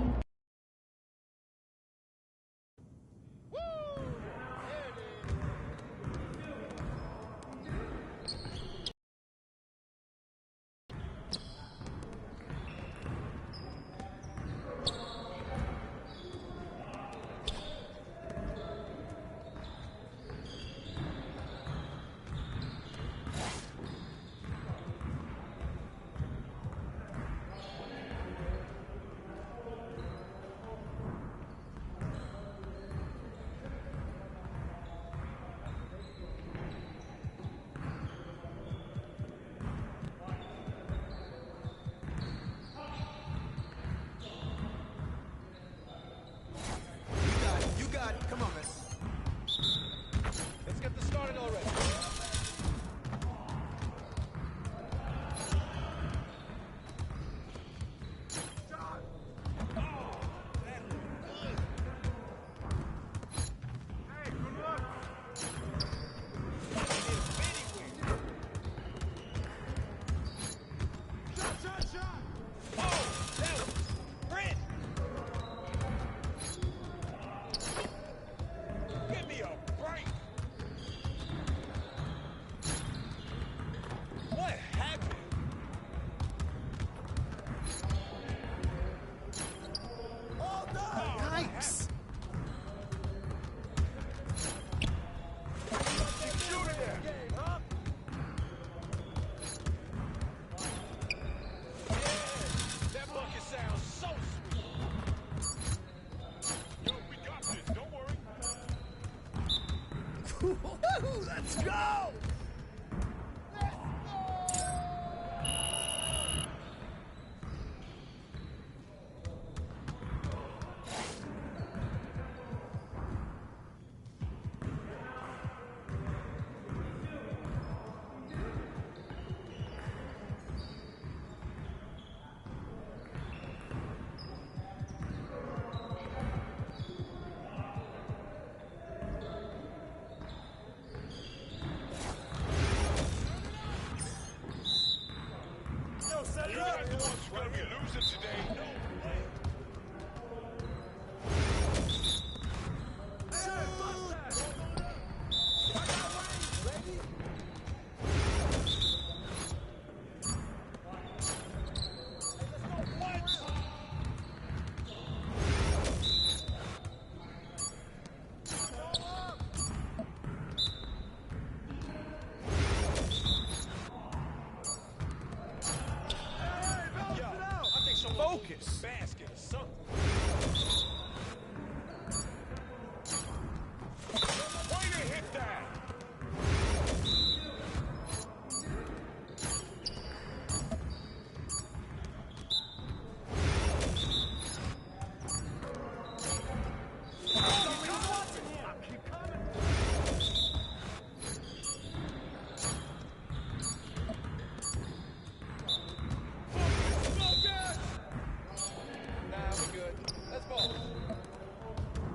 You got it. Come on, man. Let's get this started already. Give me a break. What happened? All done. Yikes. That bucket sounds so sweet. Yo, we got this. Don't worry. Let's go. Yo, set it up. You guys the ones who are gonna be losing today. No way. Hey, bust that. Ready? Focus. Basket or something. Way to hit that.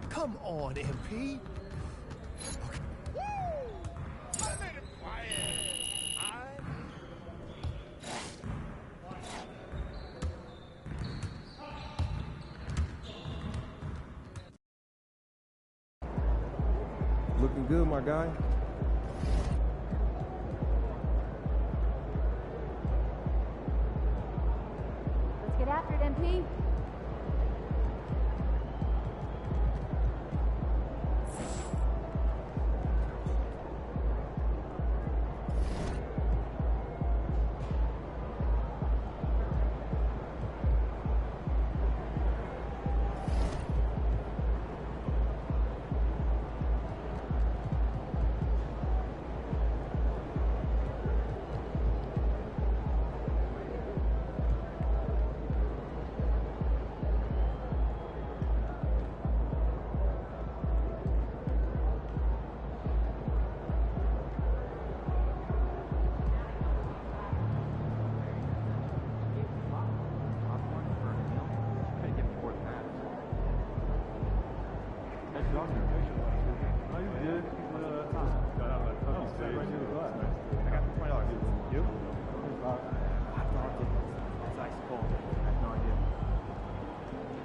Come on, MP. Woo! I made it quiet. Looking good, my guy. Let's get after it, MP.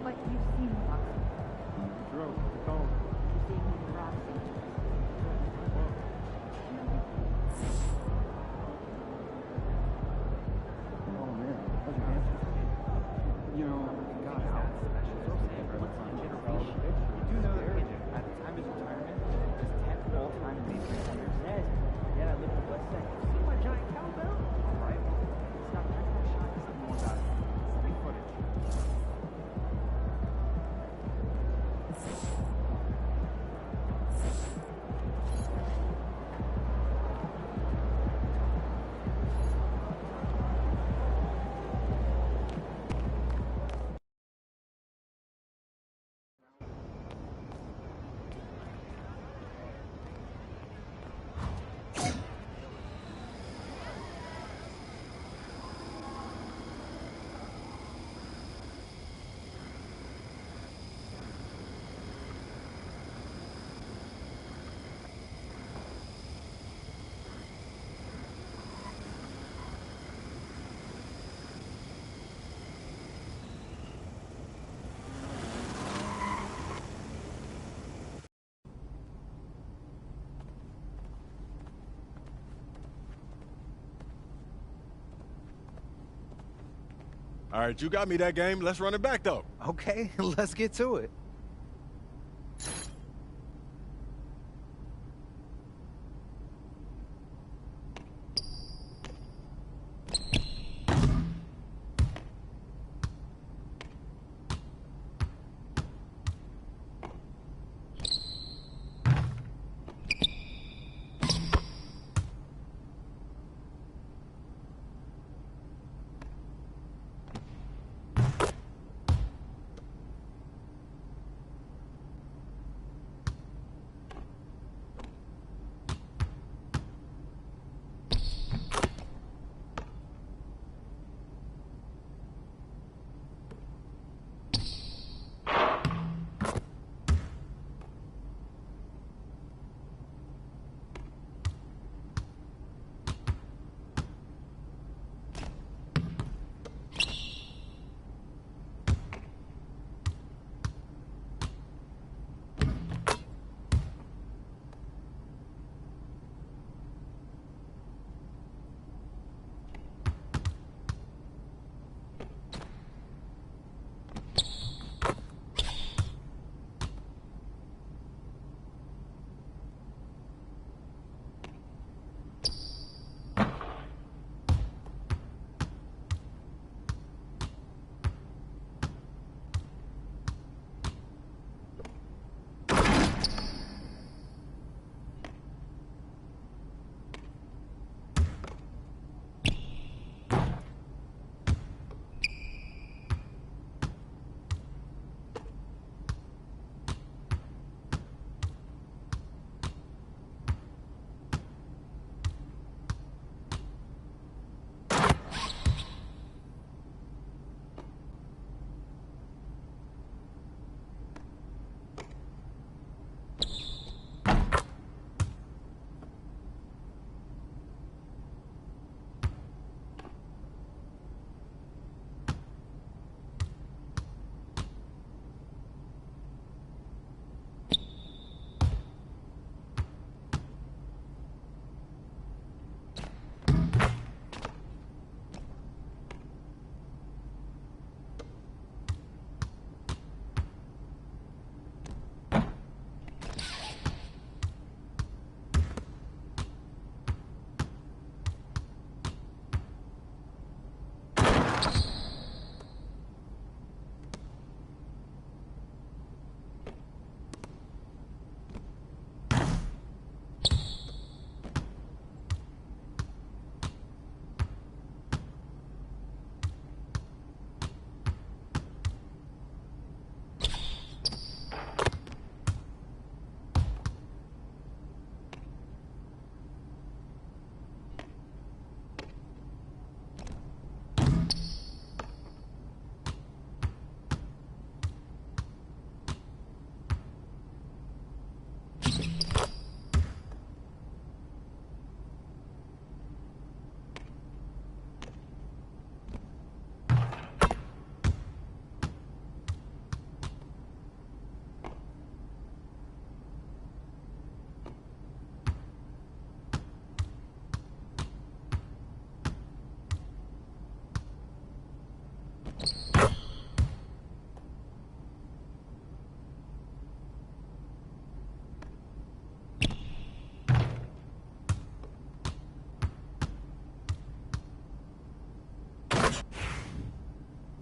But you've seen boxing. You've seen him boxing. Oh man, how's your hands? You know, God, how special. What's on generation? You do know that at the time of his retirement, his 10th all-time major centers. Yeah, I lived in West End. See my giant cowbell? All right, well, it's not that kind of shot. It's something more about it. New footage. All right, you got me that game. Let's run it back, though. Okay, let's get to it.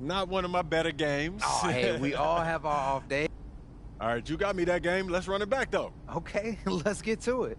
Not one of my better games. Oh, hey, we all have our off day. All right, you got me that game. Let's run it back, though. Okay, let's get to it.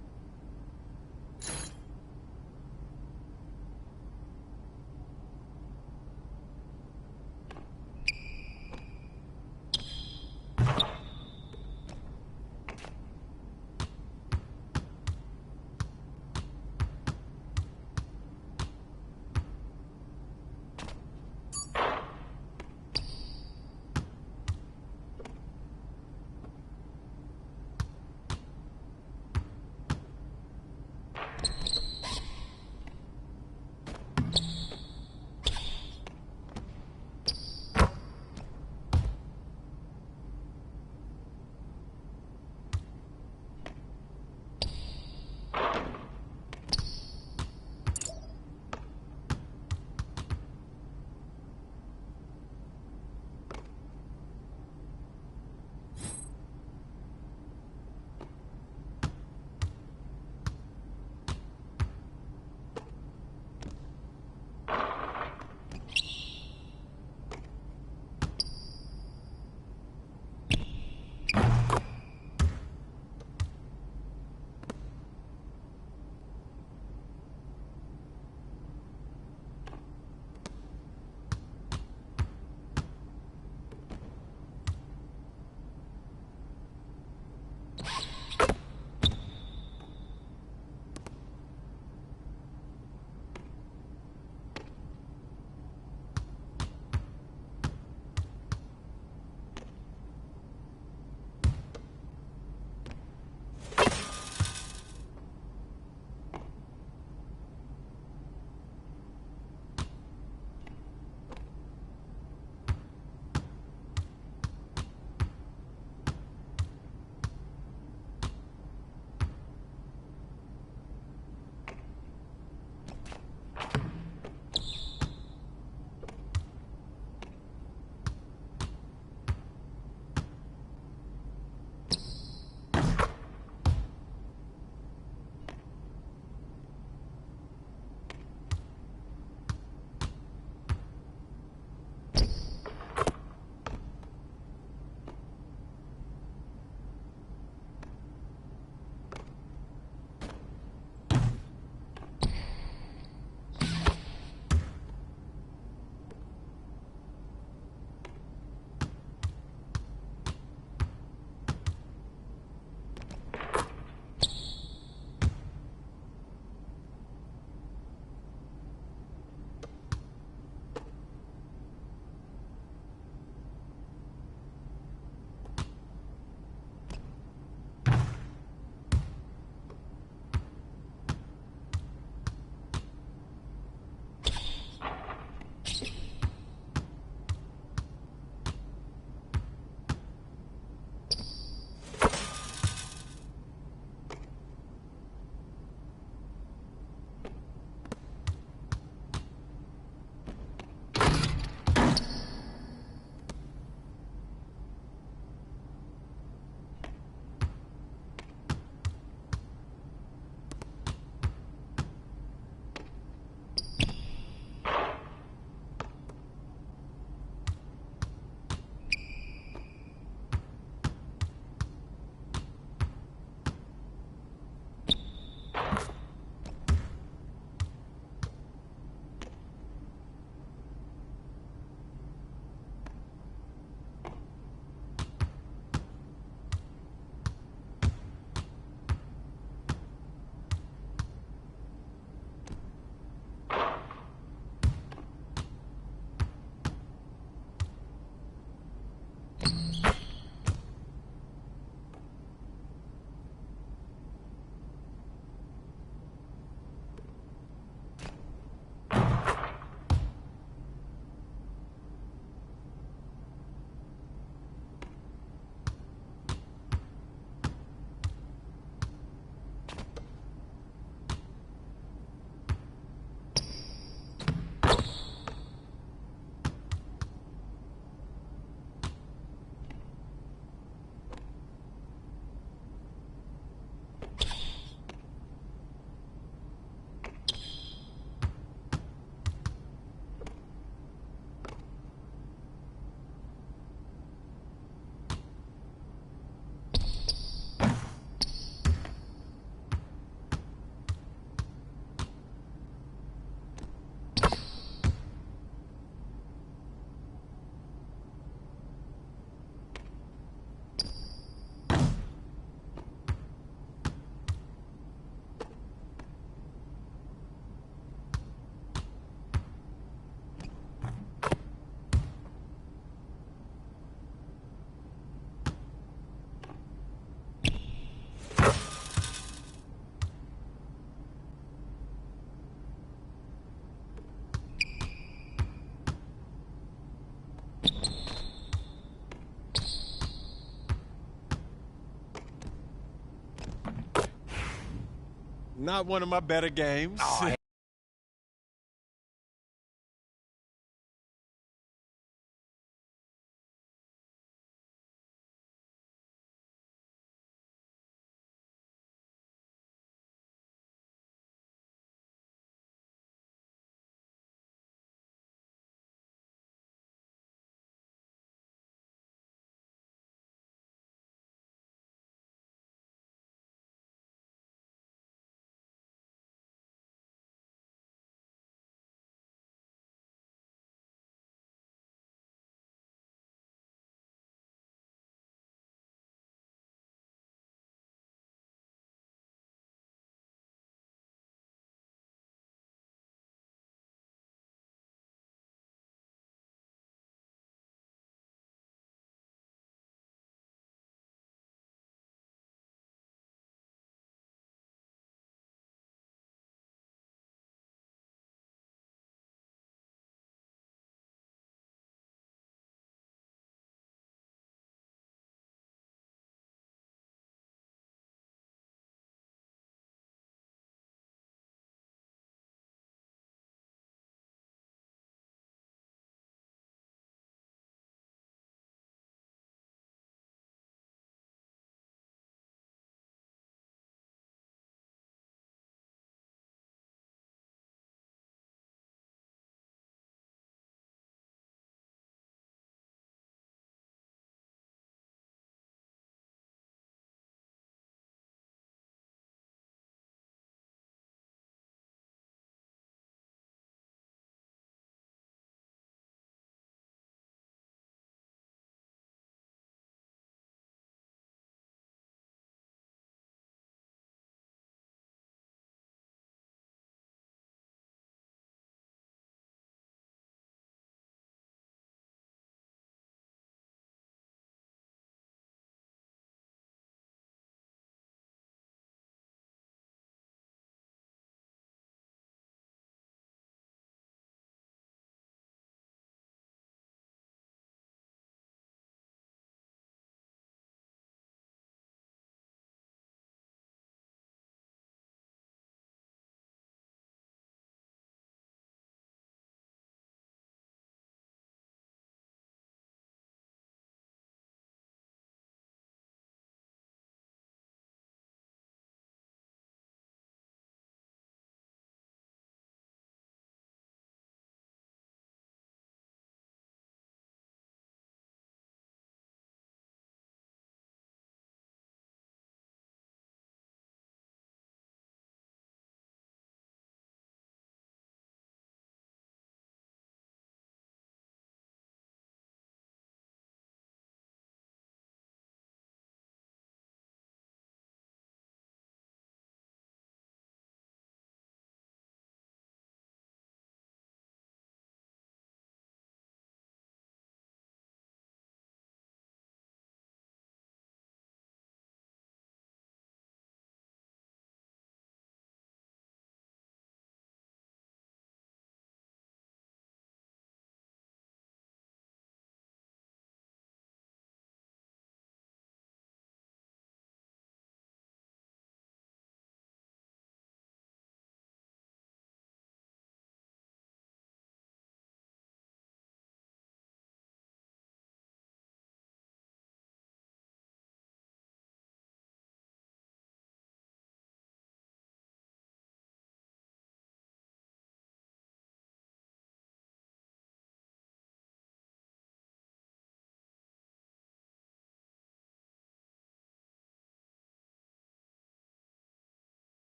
Not one of my better games. Oh,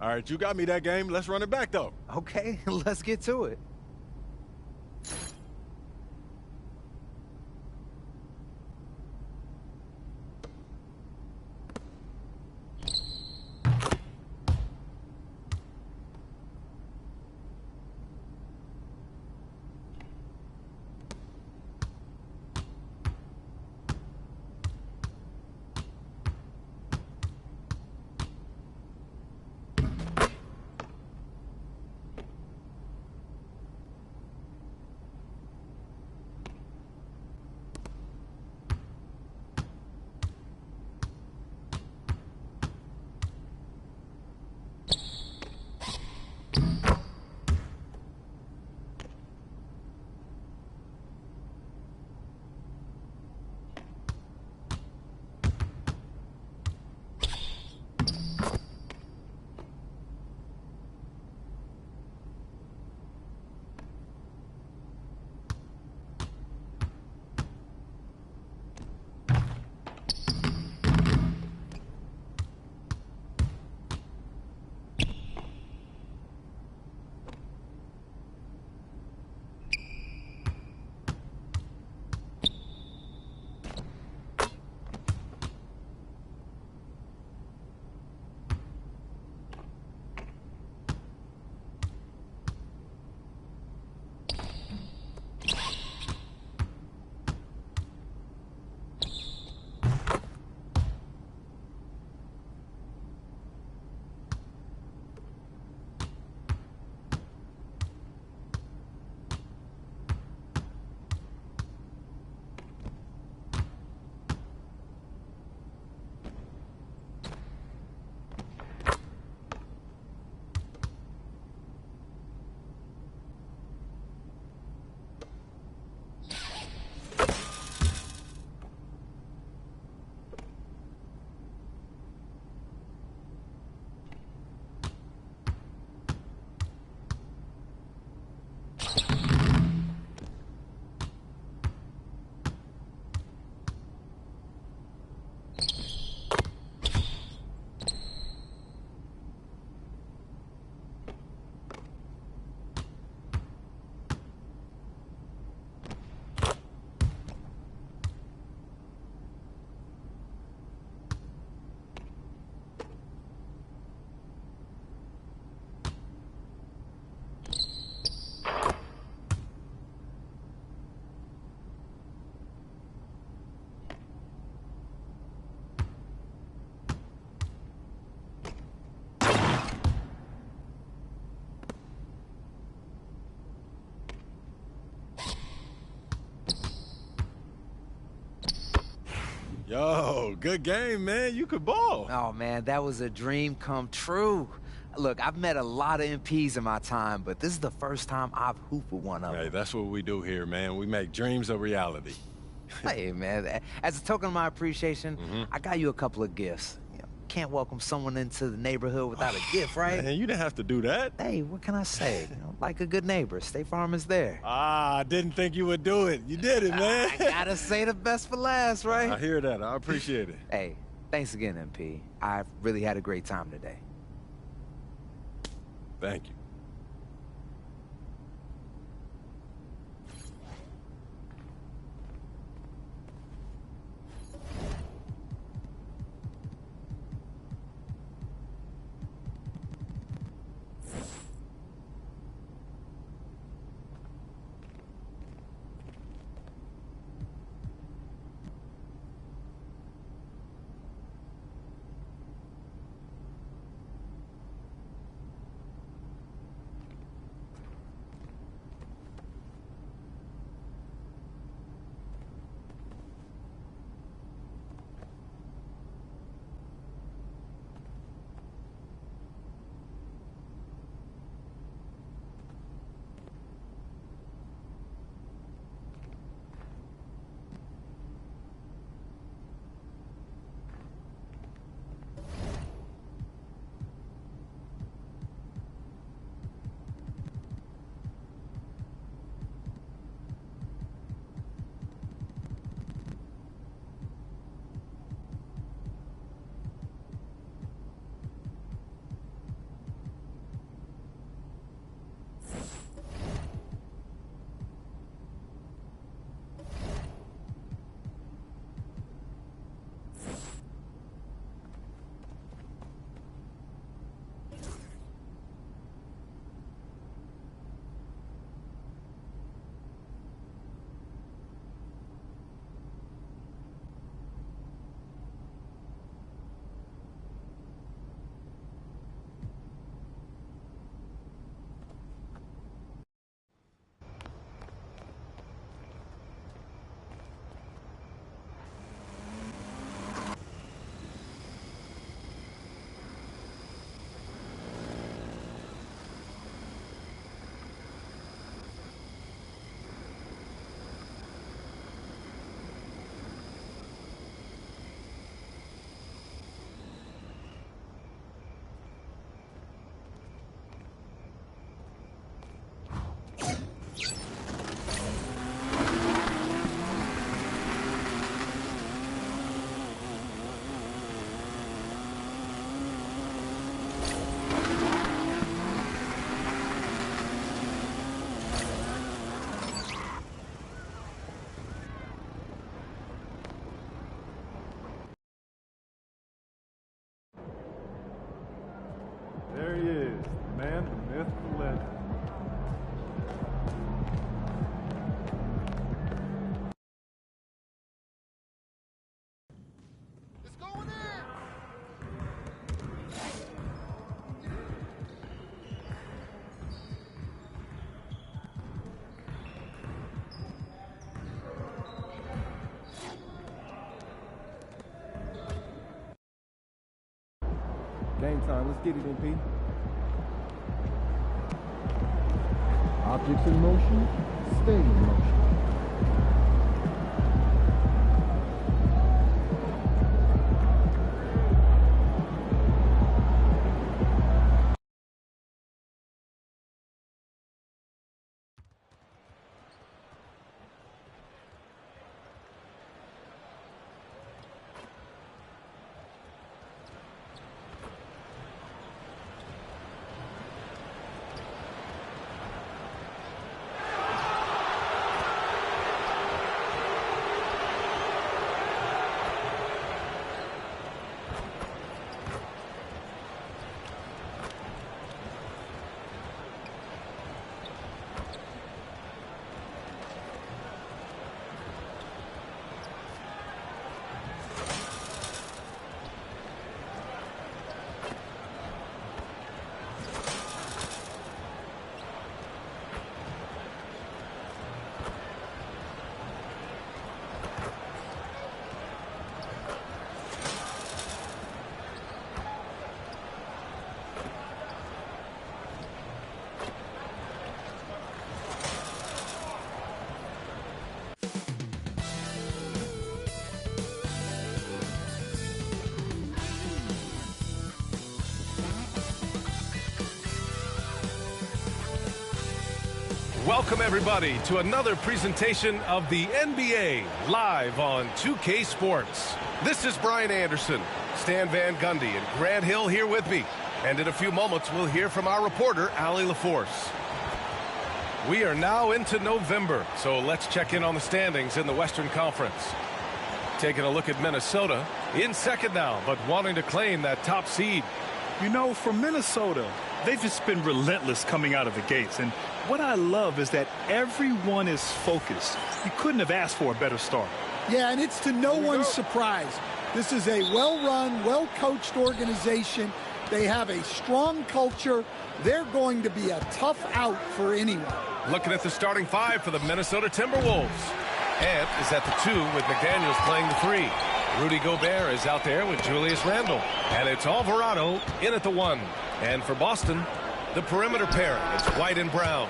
All right, you got me that game. Let's run it back, though. Okay, let's get to it. Yo, good game, man. You could ball. Oh, man, that was a dream come true. Look, I've met a lot of MPs in my time, but this is the first time I've hooped with one of them. Hey, that's what we do here, man. We make dreams a reality. Hey, man, as a token of my appreciation, I got you a couple of gifts. You know, can't welcome someone into the neighborhood without a gift, right? Man, you didn't have to do that. Hey, what can I say? You know, like a good neighbor, State Farm is there. I didn't think you would do it. You did it, man. I gotta say the best for last, right? I hear that. I appreciate it. Hey, thanks again, MP. I've really had a great time today. Thank you. Game time. Let's get it, MP. Objects in motion, stay in motion. Welcome, everybody, to another presentation of the NBA live on 2K Sports. This is Brian Anderson, Stan Van Gundy, and Grant Hill here with me. And in a few moments, we'll hear from our reporter, Allie LaForce. We are now into November, so let's check in on the standings in the Western Conference. Taking a look at Minnesota, in second now, but wanting to claim that top seed. You know, for Minnesota, they've just been relentless coming out of the gates. And what I love is that everyone is focused. You couldn't have asked for a better start. Yeah, and it's to no one's surprise. This is a well-run, well-coached organization. They have a strong culture. They're going to be a tough out for anyone. Looking at the starting five for the Minnesota Timberwolves. Ant is at the 2 with McDaniels playing the 3. Rudy Gobert is out there with Julius Randle. And it's Alvarado in at the 1. And for Boston, the perimeter pairing, it's White and Brown.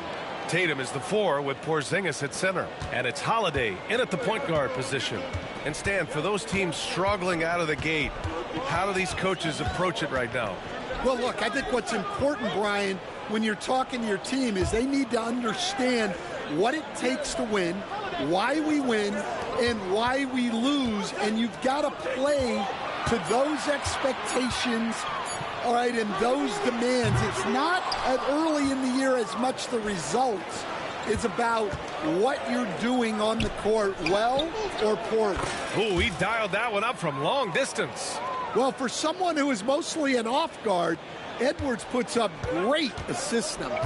Tatum is the 4 with Porzingis at center. And it's Holiday in at the point guard position. And Stan, for those teams struggling out of the gate, how do these coaches approach it right now? Well, look, I think what's important, Brian, when you're talking to your team is they need to understand what it takes to win, why we win, and why we lose. And you've got to play to those expectations, all right, and those demands. It's not early in the year as much the results. It's about what you're doing on the court, well or poorly. Ooh, he dialed that one up from long distance. Well, for someone who is mostly an off guard, Edwards puts up great assist numbers.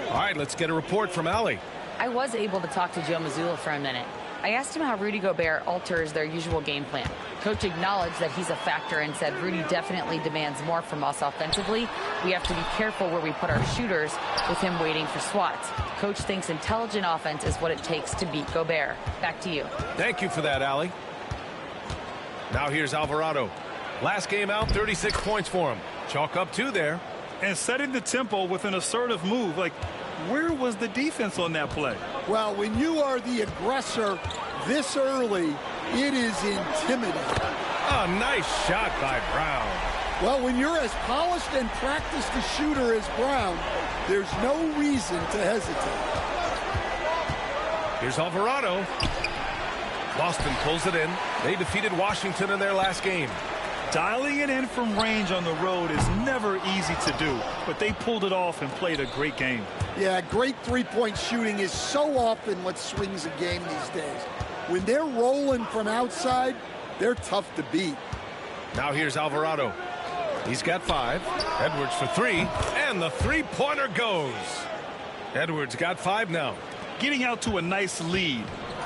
All right, let's get a report from Allie. I was able to talk to Joe Mazzulla for a minute. I asked him how Rudy Gobert alters their usual game plan. Coach acknowledged that he's a factor and said Rudy definitely demands more from us offensively. We have to be careful where we put our shooters with him waiting for swats. Coach thinks intelligent offense is what it takes to beat Gobert. Back to you. Thank you for that, Allie. Now here's Alvarado. Last game out, 36 points for him. Chalk up 2 there. And setting the tempo with an assertive move. Like, where was the defense on that play? Well, when you are the aggressor this early, it is intimidating. A nice shot by Brown. Well, when you're as polished and practiced a shooter as Brown, there's no reason to hesitate. Here's Alvarado. Boston pulls it in. They defeated Washington in their last game. Dialing it in from range on the road is never easy to do, but they pulled it off and played a great game. Yeah, great three-point shooting is so often what swings a game these days. When they're rolling from outside, they're tough to beat. Now here's Alvarado. He's got 5. Edwards for 3, and the three-pointer goes. Edwards got 5 now. Getting out to a nice lead.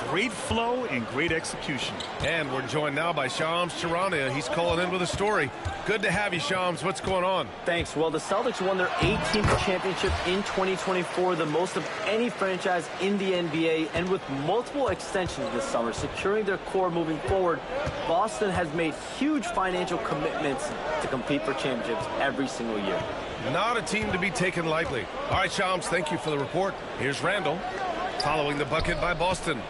Great flow and great execution. And we're joined now by Shams Charania. He's calling in with a story. Good to have you, Shams. What's going on? Thanks. Well, the Celtics won their 18th championship in 2024, the most of any franchise in the NBA, and with multiple extensions this summer, securing their core moving forward, Boston has made huge financial commitments to compete for championships every single year. Not a team to be taken lightly. All right, Shams, thank you for the report. Here's Randall, following the bucket by Boston.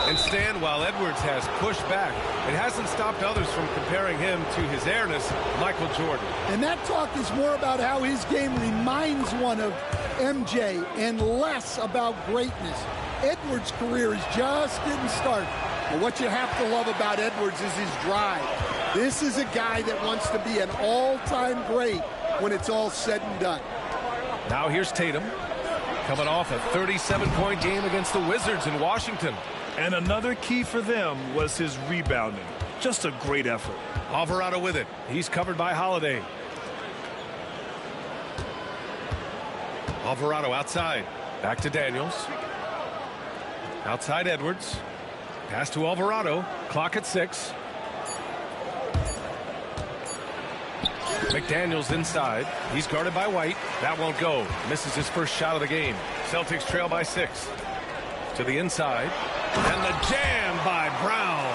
Instead, while Edwards has pushed back, it hasn't stopped others from comparing him to his heiress, Michael Jordan. And that talk is more about how his game reminds one of MJ and less about greatness. Edwards' career is just getting started. And what you have to love about Edwards is his drive. This is a guy that wants to be an all-time great when it's all said and done. Now here's Tatum, coming off a 37-point game against the Wizards in Washington. And another key for them was his rebounding. Just a great effort. Alvarado with it. He's covered by Holiday. Alvarado outside. Back to Daniels. Outside Edwards. Pass to Alvarado. Clock at 6. McDaniels inside. He's guarded by White. That won't go. Misses his first shot of the game. Celtics trail by 6. To the inside. And the jam by Brown.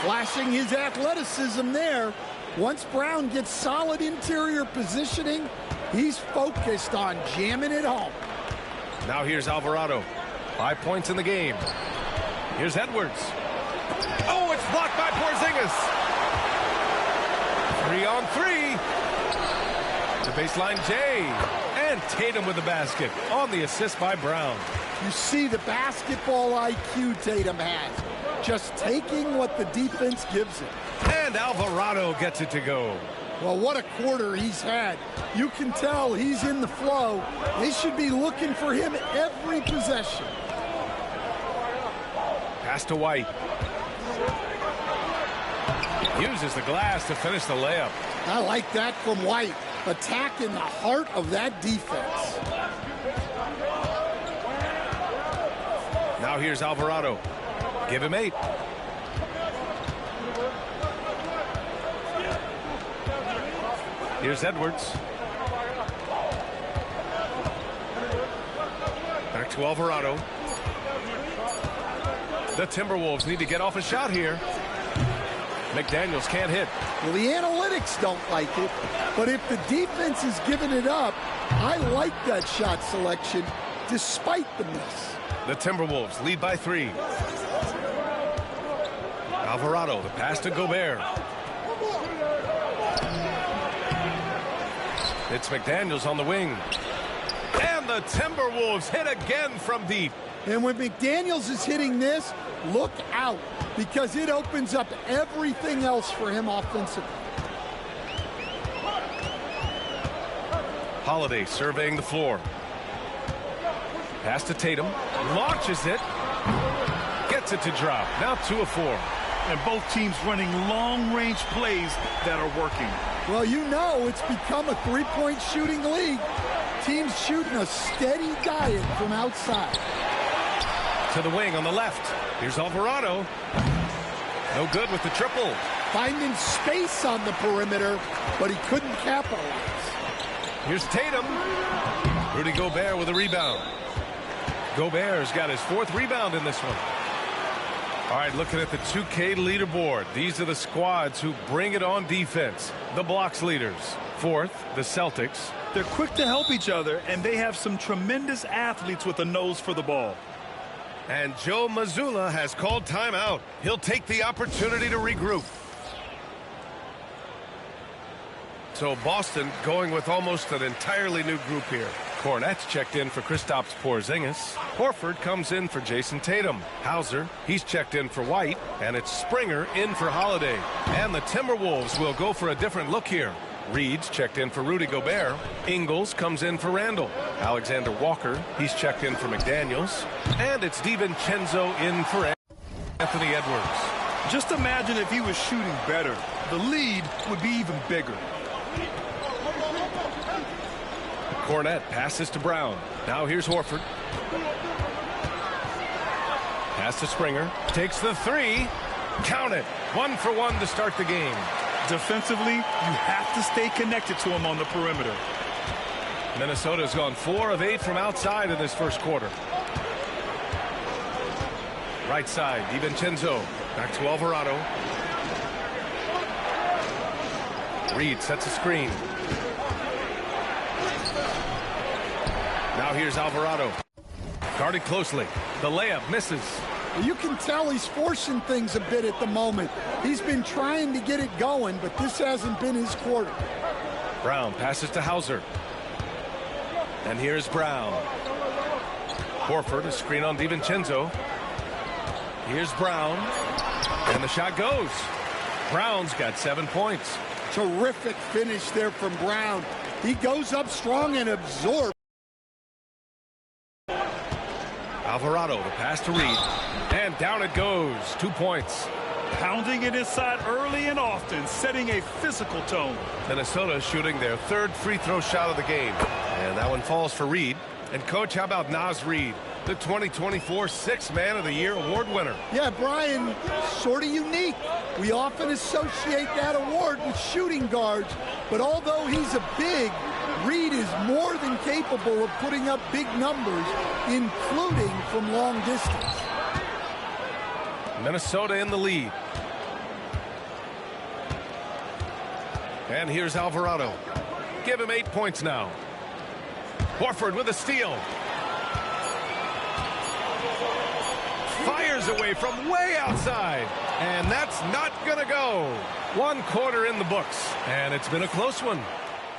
Flashing his athleticism there. Once Brown gets solid interior positioning, he's focused on jamming it home. Now here's Alvarado. 5 points in the game. Here's Edwards. Oh, it's blocked by Porzingis. 3-on-3. The baseline Jay. And Tatum with the basket on the assist by Brown. You see the basketball IQ Tatum has. Just taking what the defense gives him. And Alvarado gets it to go. Well, what a quarter he's had. You can tell he's in the flow. They should be looking for him every possession. Pass to White. Uses the glass to finish the layup. I like that from White. Attacking the heart of that defense. Now here's Alvarado. Give him 8. Here's Edwards. Back to Alvarado. The Timberwolves need to get off a shot here. McDaniels can't hit. Well, the analytics don't like it, but if the defense is giving it up, I like that shot selection despite the miss. The Timberwolves lead by 3. Alvarado, the pass to Gobert. It's McDaniels on the wing. And the Timberwolves hit again from deep. And when McDaniels is hitting this, look out, because it opens up everything else for him offensively. Holiday surveying the floor. Pass to Tatum. Launches it. Gets it to drop. Now 2 of 4. And both teams running long-range plays that are working. Well, you know it's become a three-point shooting league. Teams shooting a steady diet from outside. To the wing on the left. Here's Alvarado. No good with the triple. Finding space on the perimeter, but he couldn't capitalize. Here's Tatum. Rudy Gobert with a rebound. Gobert's got his 4th rebound in this one. All right, looking at the 2K leaderboard. These are the squads who bring it on defense. The blocks leaders. 4th, the Celtics. They're quick to help each other, and they have some tremendous athletes with a nose for the ball. And Joe Mazzulla has called timeout. He'll take the opportunity to regroup. So Boston going with almost an entirely new group here. Cornette's checked in for Kristaps Porzingis. Horford comes in for Jason Tatum. Hauser, he's checked in for White. And it's Springer in for Holiday. And the Timberwolves will go for a different look here. Reed's checked in for Rudy Gobert. Ingles comes in for Randall. Alexander Walker, he's checked in for McDaniels. And it's DiVincenzo in for Anthony Edwards. Just imagine if he was shooting better. The lead would be even bigger. Cornette passes to Brown. Now here's Horford. Pass to Springer. Takes the three. Count it. 1 for 1 to start the game. Defensively, you have to stay connected to him on the perimeter. Minnesota's gone 4 of 8 from outside in this first quarter. Right side, DiVincenzo. Back to Alvarado. Reed sets a screen. Now here's Alvarado. Guarded closely. The layup misses. You can tell he's forcing things a bit at the moment. He's been trying to get it going, but this hasn't been his quarter. Brown passes to Hauser. And here's Brown. Horford, a screen on DiVincenzo. Here's Brown. And the shot goes. Brown's got 7 points. Terrific finish there from Brown. He goes up strong and absorbs. Alvarado, the pass to Reed. And down it goes. 2 points. Pounding it inside early and often, setting a physical tone. Minnesota shooting their 3rd free throw shot of the game. And that one falls for Reed. And, Coach, how about Naz Reid, the 2024 Sixth Man of the Year award winner? Yeah, Brian, sort of unique. We often associate that award with shooting guards, but although he's a big, Reed is more than capable of putting up big numbers, including from long distance. Minnesota in the lead. And here's Alvarado. Give him 8 points now. Horford with a steal. Fires away from way outside. And that's not going to go. 1 quarter in the books. And it's been a close one.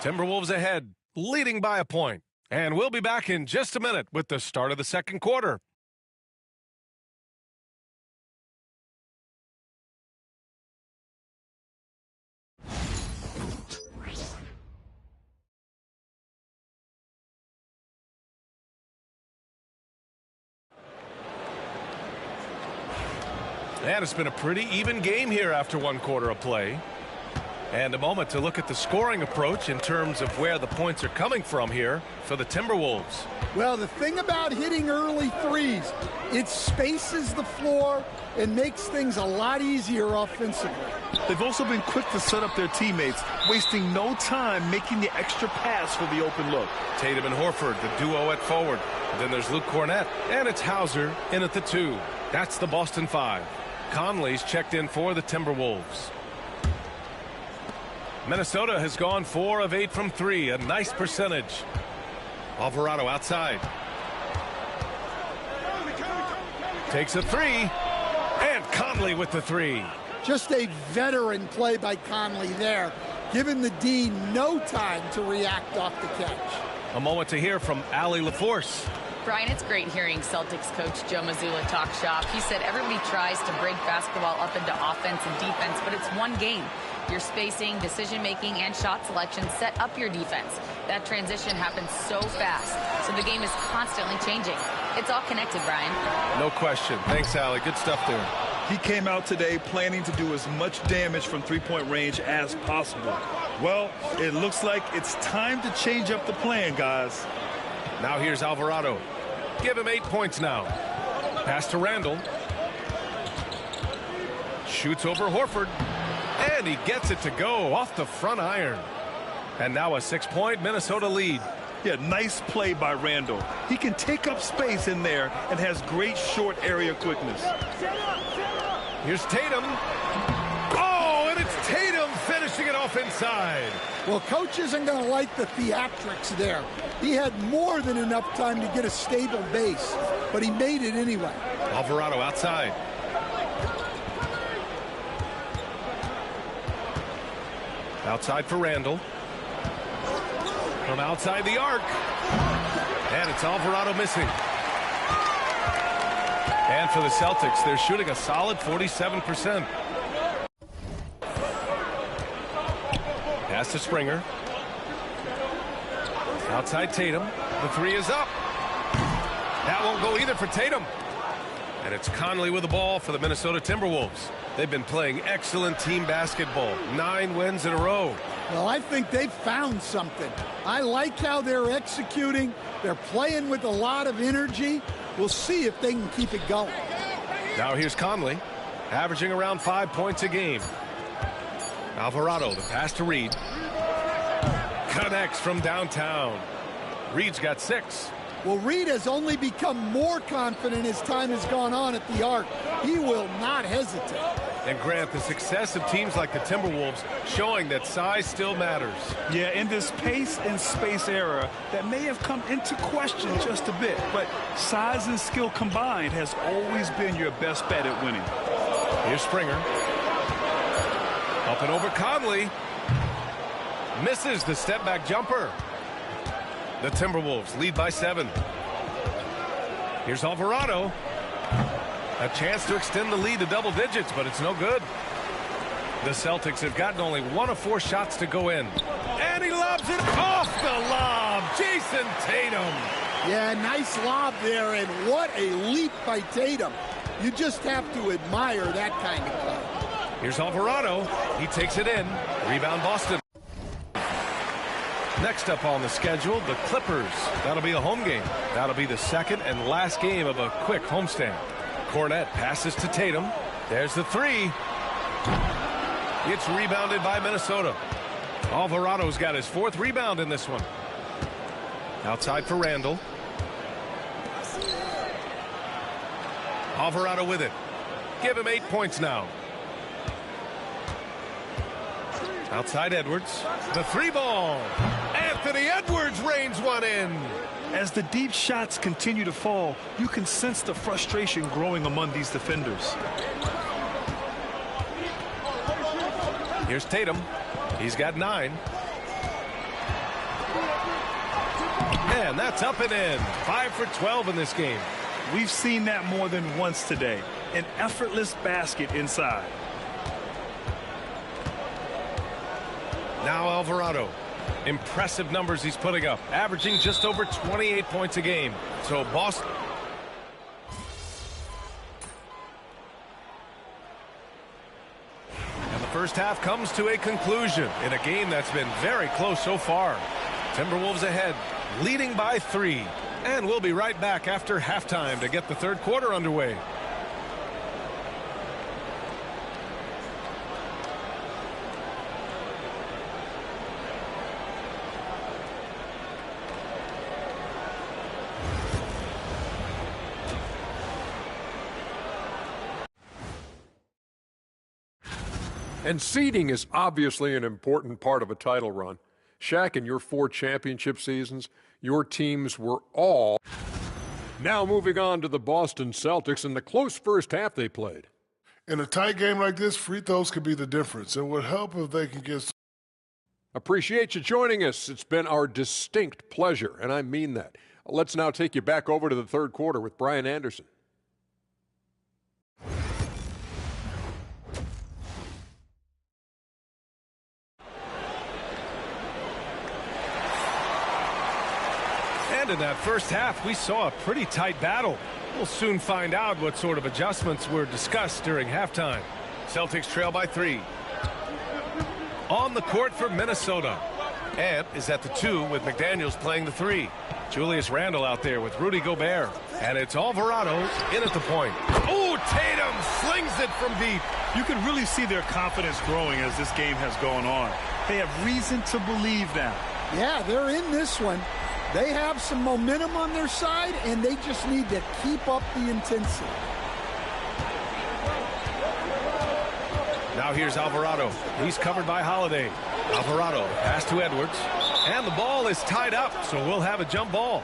Timberwolves ahead, leading by a point. And we'll be back in just a minute with the start of the second quarter. And it's been a pretty even game here after 1 quarter of play. And a moment to look at the scoring approach in terms of where the points are coming from here for the Timberwolves. Well, the thing about hitting early threes, it spaces the floor and makes things a lot easier offensively. They've also been quick to set up their teammates, wasting no time making the extra pass for the open look. Tatum and Horford, the duo at forward. Then there's Luke Cornett, and it's Hauser in at the 2. That's the Boston 5. Conley's checked in for the Timberwolves. Minnesota has gone 4 of 8 from 3, a nice percentage. Alvarado outside. Takes a 3, and Conley with the 3. Just a veteran play by Conley there, giving the D no time to react off the catch. A moment to hear from Allie LaForce. Brian, it's great hearing Celtics coach Joe Mazzulla talk shop. He said everybody tries to break basketball up into offense and defense, but it's one game. Your spacing, decision-making, and shot selection set up your defense. That transition happens so fast, so the game is constantly changing. It's all connected, Brian. No question. Thanks, Allie. Good stuff there. He came out today planning to do as much damage from three-point range as possible. Well, it looks like it's time to change up the plan, guys. Now here's Alvarado. Give him 8 points now. Pass to Randall. Shoots over Horford. And he gets it to go off the front iron. And now a 6-point Minnesota lead. Yeah, nice play by Randall. He can take up space in there and has great short area quickness. Here's Tatum. Oh, and it's Tatum finishing it off inside. Well, coach isn't going to like the theatrics there. He had more than enough time to get a stable base, but he made it anyway. Alvarado outside. Outside for Randall. From outside the arc. And it's Alvarado missing. And for the Celtics, they're shooting a solid 47%. Pass to Springer. Outside Tatum. The 3 is up. That won't go either for Tatum. And it's Conley with the ball for the Minnesota Timberwolves. They've been playing excellent team basketball. 9 wins in a row. Well, I think they've found something. I like how they're executing. They're playing with a lot of energy. We'll see if they can keep it going. Now here's Conley, averaging around 5 points a game. Alvarado, the pass to Reed. Connects from downtown. Reed's got 6. Well, Reed has only become more confident as time has gone on at the arc. He will not hesitate. And Grant, the success of teams like the Timberwolves showing that size still matters. Yeah, in this pace and space era that may have come into question just a bit, but size and skill combined has always been your best bet at winning. Here's Springer. Up and over Conley. Misses the step-back jumper. The Timberwolves lead by 7. Here's Alvarado. A chance to extend the lead to double digits, but it's no good. The Celtics have gotten only 1 of 4 shots to go in. And he lobs it off the lob. Jason Tatum. Yeah, nice lob there, and what a leap by Tatum. You just have to admire that kind of play. Here's Alvarado. He takes it in. Rebound Boston. Next up on the schedule, the Clippers. That'll be a home game. That'll be the second and last game of a quick homestand. Cornette passes to Tatum. There's the 3. It's rebounded by Minnesota. Alvarado's got his 4th rebound in this one. Outside for Randall. Alvarado with it. Give him 8 points now. Outside Edwards. The 3 ball. Anthony Edwards rains one in. As the deep shots continue to fall, you can sense the frustration growing among these defenders. Here's Tatum. He's got 9. And that's up and in. 5 for 12 in this game. We've seen that more than once today. An effortless basket inside. Now Alvarado. Impressive numbers he's putting up, averaging just over 28 points a game. So Boston. And the first half comes to a conclusion in a game that's been very close so far. Timberwolves ahead, leading by 3. And we'll be right back after halftime to get the third quarter underway. And seeding is obviously an important part of a title run. Shaq, in your 4 championship seasons, your teams were all. Now moving on to the Boston Celtics and the close first half they played. In a tight game like this, free throws could be the difference. It would help if they can get. Appreciate you joining us. It's been our distinct pleasure, and I mean that. Let's now take you back over to the third quarter with Brian Anderson. And in that first half, we saw a pretty tight battle. We'll soon find out what sort of adjustments were discussed during halftime. Celtics trail by 3. On the court for Minnesota. Ant is at the 2 with McDaniels playing the 3. Julius Randle out there with Rudy Gobert. And it's Alvarado in at the point. Oh, Tatum slings it from deep. You can really see their confidence growing as this game has gone on. They have reason to believe now. Yeah, they're in this one. They have some momentum on their side, and they just need to keep up the intensity. Now here's Alvarado. He's covered by Holiday. Alvarado pass to Edwards. And the ball is tied up, so we'll have a jump ball.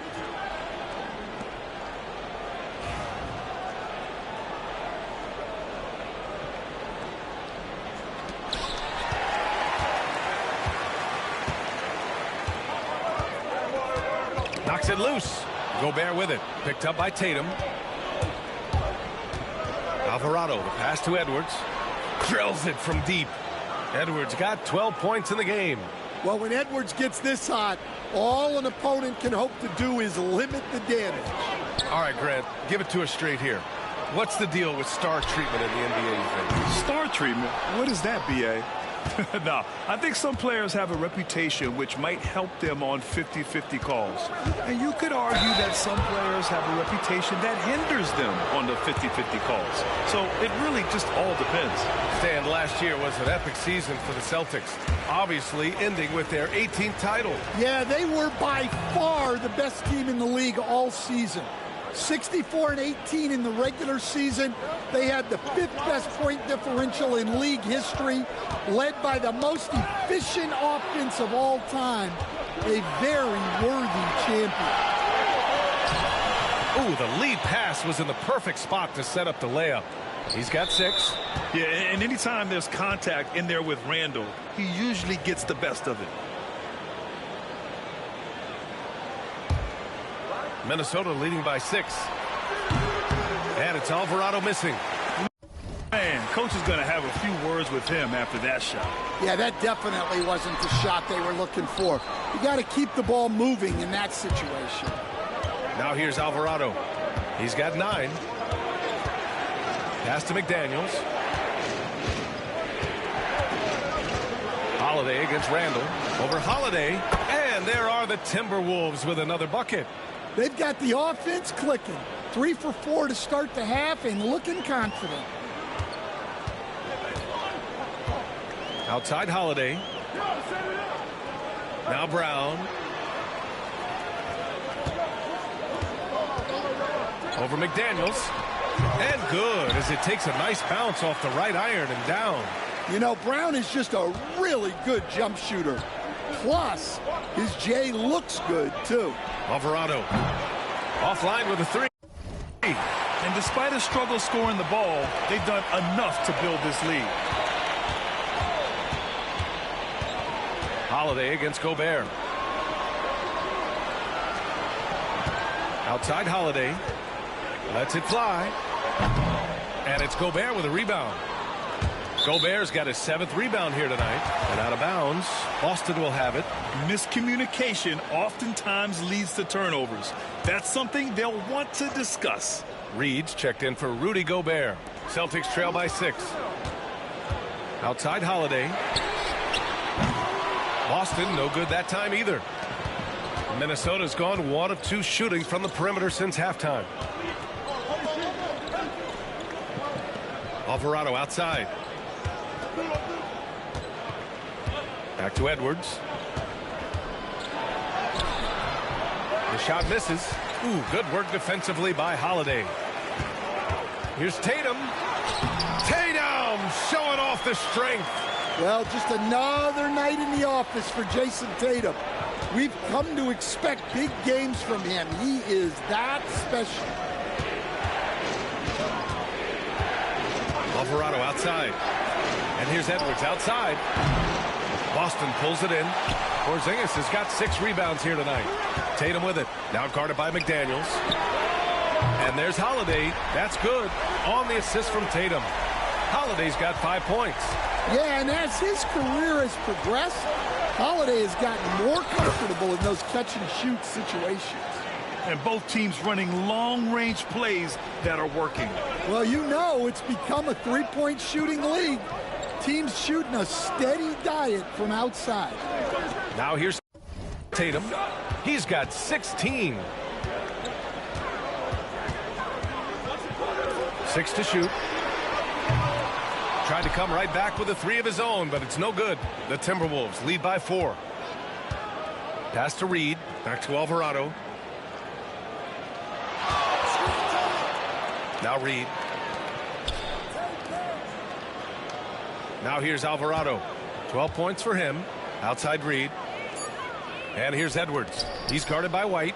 Knocks it loose. Gobert with it. Picked up by Tatum. Alvarado, the pass to Edwards. Drills it from deep. Edwards got 12 points in the game. Well, when Edwards gets this hot, all an opponent can hope to do is limit the damage. All right, Grant, give it to us straight here. What's the deal with star treatment in the NBA, you think? Star treatment? What is that, B.A.? No, I think some players have a reputation which might help them on 50-50 calls. And you could argue that some players have a reputation that hinders them on the 50-50 calls. So it really just all depends. Stan, last year was an epic season for the Celtics, obviously ending with their 18th title. Yeah, they were by far the best team in the league all season. 64-18 in the regular season. They had the 5th best point differential in league history, led by the most efficient offense of all time. A very worthy champion. Ooh, the lead pass was in the perfect spot to set up the layup. He's got 6. Yeah, and anytime there's contact in there with Randall, he usually gets the best of it. Minnesota leading by 6. And it's Alvarado missing. Man, coach is going to have a few words with him after that shot. Yeah, that definitely wasn't the shot they were looking for. You got to keep the ball moving in that situation. Now here's Alvarado. He's got 9. Pass to McDaniels. Holiday against Randall. Over Holiday. And there are the Timberwolves with another bucket. They've got the offense clicking. 3 for 4 to start the half and looking confident. Outside Holiday. Now Brown. Over McDaniels. And good as it takes a nice bounce off the right iron and down. You know, Brown is just a really good jump shooter. Plus, his J looks good, too. Alvarado offline with a 3. And despite a struggle scoring the ball, they've done enough to build this lead. Holiday against Gobert. Outside Holiday. Lets it fly. And it's Gobert with a rebound. Gobert's got his 7th rebound here tonight. And out of bounds. Boston will have it. Miscommunication oftentimes leads to turnovers. That's something they'll want to discuss. Reed's checked in for Rudy Gobert. Celtics trail by 6. Outside Holiday. Boston no good that time either. Minnesota's gone 1 of 2 shooting from the perimeter since halftime. Alvarado outside. Back to Edwards. The shot misses. Ooh, good work defensively by Holiday. Here's Tatum. Tatum showing off the strength. Well, just another night in the office for Jason Tatum. We've come to expect big games from him. He is that special. Alvarado outside. And here's Edwards outside. Boston pulls it in. Porzingis has got 6 rebounds here tonight. Tatum with it. Now guarded by McDaniels. And there's Holiday. That's good. On the assist from Tatum. Holiday's got 5 points. Yeah, and as his career has progressed, Holiday has gotten more comfortable in those catch-and-shoot situations. And both teams running long-range plays that are working. Well, you know it's become a 3-point shooting league. Teams shooting a steady diet from outside. Now here's Tatum. He's got 16. 6 to shoot. Tried to come right back with a 3 of his own, but it's no good. The Timberwolves lead by 4. Pass to Reed. Back to Alvarado. Now Reed. Now here's Alvarado. 12 points for him. Outside Reed. And here's Edwards. He's guarded by White.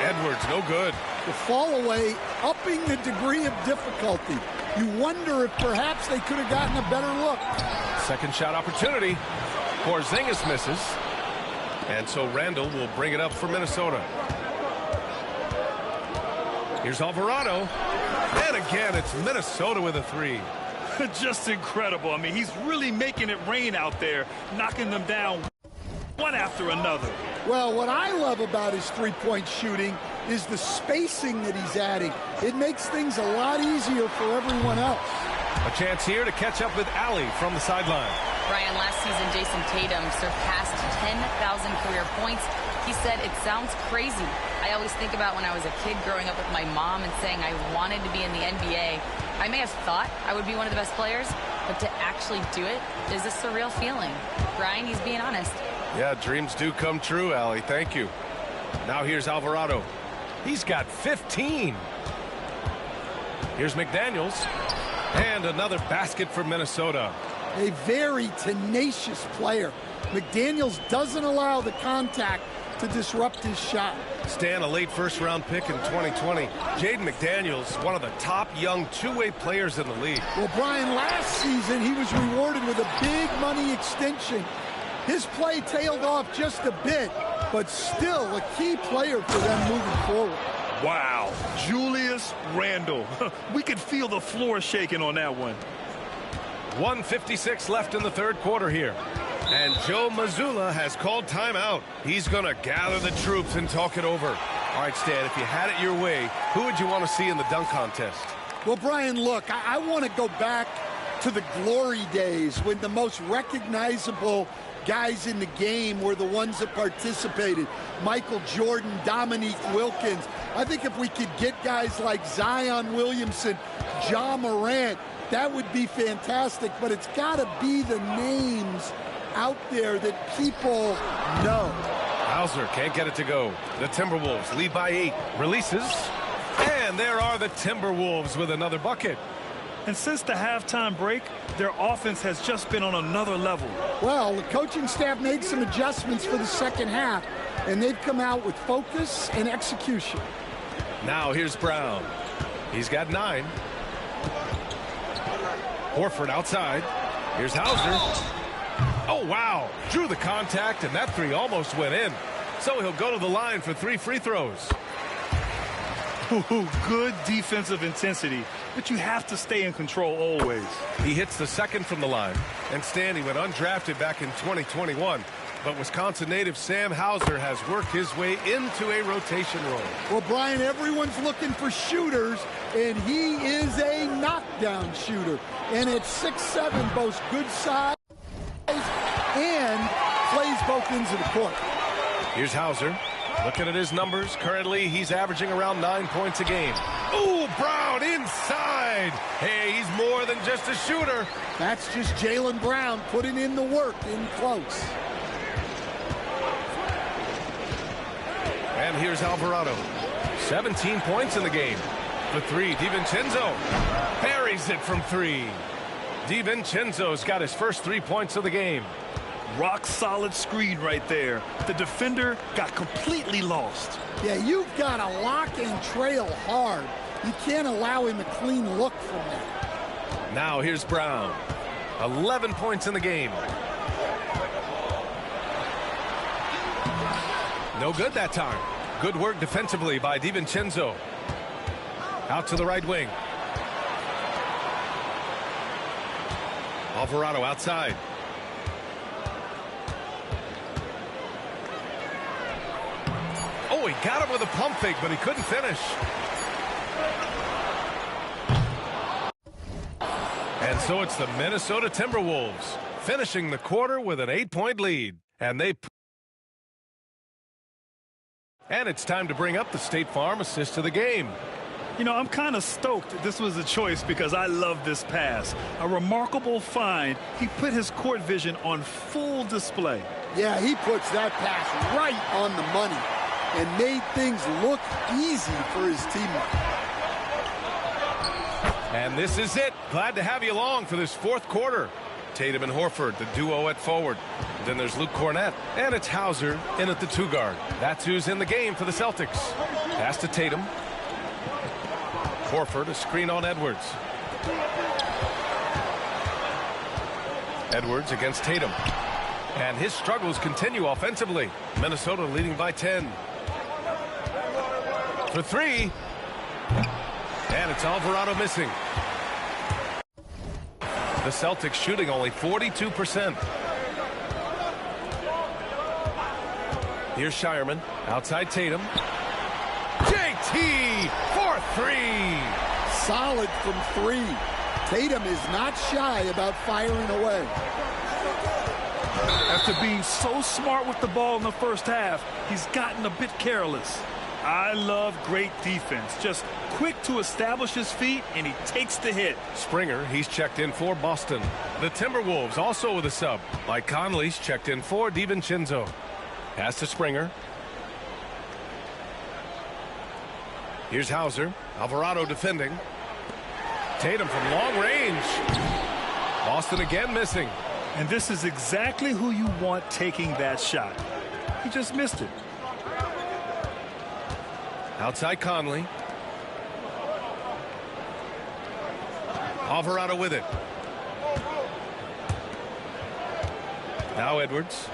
Edwards, no good. The fall away, upping the degree of difficulty. You wonder if perhaps they could have gotten a better look. Second shot opportunity. Porzingis misses. And so Randall will bring it up for Minnesota. Here's Alvarado. And again, it's Minnesota with a 3. Just incredible. I mean, he's really making it rain out there, knocking them down one after another. Well, what I love about his 3-point shooting is the spacing that he's adding. It makes things a lot easier for everyone else. A chance here to catch up with Allie from the sideline. Brian, last season, Jason Tatum surpassed 10,000 career points. He said, it sounds crazy. I always think about when I was a kid growing up with my mom and saying I wanted to be in the NBA. I may have thought I would be one of the best players, but to actually do it is a surreal feeling. Brian, he's being honest. Yeah, dreams do come true, Allie. Thank you. Now here's Alvarado. He's got 15. Here's McDaniels. And another basket for Minnesota. A very tenacious player. McDaniels doesn't allow the contact to disrupt his shot. Stan, a late first-round pick in 2020. Jaden McDaniels, one of the top young two-way players in the league. Well, Brian, last season he was rewarded with a big money extension. His play tailed off just a bit, but still a key player for them moving forward. Wow, Julius Randle. We could feel the floor shaking on that one. 1:56 left in the third quarter here. And Joe Mazzulla has called timeout. He's going to gather the troops and talk it over. All right, Stan, if you had it your way, who would you want to see in the dunk contest? Well, Brian, look, I want to go back to the glory days when the most recognizable guys in the game were the ones that participated. Michael Jordan, Dominique Wilkins. I think if we could get guys like Zion Williamson, Ja Morant, that would be fantastic, but it's got to be the names out there that people know. Hauser can't get it to go. The Timberwolves lead by 8. Releases. And there are the Timberwolves with another bucket. And since the halftime break, their offense has just been on another level. Well, the coaching staff made some adjustments for the second half, and they've come out with focus and execution. Now here's Brown. He's got 9. Horford outside. Here's Hauser. Oh, wow. Drew the contact, and that three almost went in. So he'll go to the line for 3 free throws. Good defensive intensity, but you have to stay in control always. He hits the second from the line, and Stanley went undrafted back in 2021. But Wisconsin native Sam Hauser has worked his way into a rotation role. Well, Brian, everyone's looking for shooters, and he is a knockdown shooter. And at 6'7", boasts good size and plays both ends of the court. Here's Hauser. Looking at his numbers, currently he's averaging around 9 points a game. Ooh, Brown inside. Hey, he's more than just a shooter. That's just Jaylen Brown putting in the work in close. And here's Alvarado. 17 points in the game. For 3, DiVincenzo buries it from 3. DiVincenzo's got his first 3 points of the game. Rock solid screen right there. The defender got completely lost. Yeah, you've got to lock and trail hard. You can't allow him a clean look from that. Now here's Brown. 11 points in the game. No good that time. Good work defensively by DiVincenzo. Out to the right wing. Alvarado outside. Oh, he got him with a pump fake, but he couldn't finish. And so it's the Minnesota Timberwolves finishing the quarter with an 8-point lead. And it's time to bring up the State Farm assist of the game. You know, I'm kind of stoked this was a choice because I love this pass. A remarkable find. He put his court vision on full display. Yeah, he puts that pass right on the money and made things look easy for his teammate. And this is it. Glad to have you along for this fourth quarter. Tatum and Horford, the duo at forward. Then there's Luke Cornett, and it's Hauser in at the 2 guard. That's who's in the game for the Celtics. Pass to Tatum. Horford, a screen on Edwards. Edwards against Tatum. And his struggles continue offensively. Minnesota leading by 10. For 3. And it's Alvarado missing. The Celtics shooting only 42%. Here's Shireman. Outside Tatum. JT for 3. Solid from 3. Tatum is not shy about firing away. After being so smart with the ball in the first half, he's gotten a bit careless. I love great defense. Just quick to establish his feet, and he takes the hit. Springer, he's checked in for Boston. The Timberwolves also with a sub. Mike Conley's checked in for DiVincenzo. Pass to Springer. Here's Hauser. Alvarado defending. Tatum from long range. Boston again missing. And this is exactly who you want taking that shot. He just missed it. Outside Conley. Alvarado with it. Now Edwards.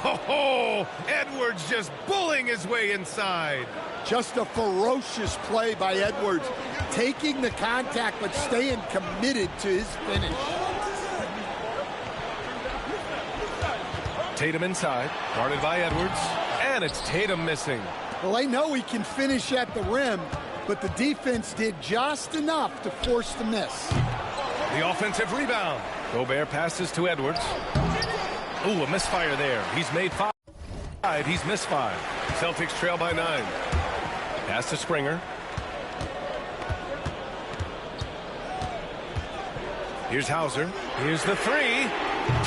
Oh, Edwards just bullying his way inside. Just a ferocious play by Edwards, taking the contact but staying committed to his finish. Tatum inside, guarded by Edwards, and it's Tatum missing. Well, they know he can finish at the rim, but the defense did just enough to force the miss. The offensive rebound. Gobert passes to Edwards. Ooh, a misfire there. He's made 5. He's missed 5. Celtics trail by 9. Pass to Springer. Here's Hauser. Here's the 3.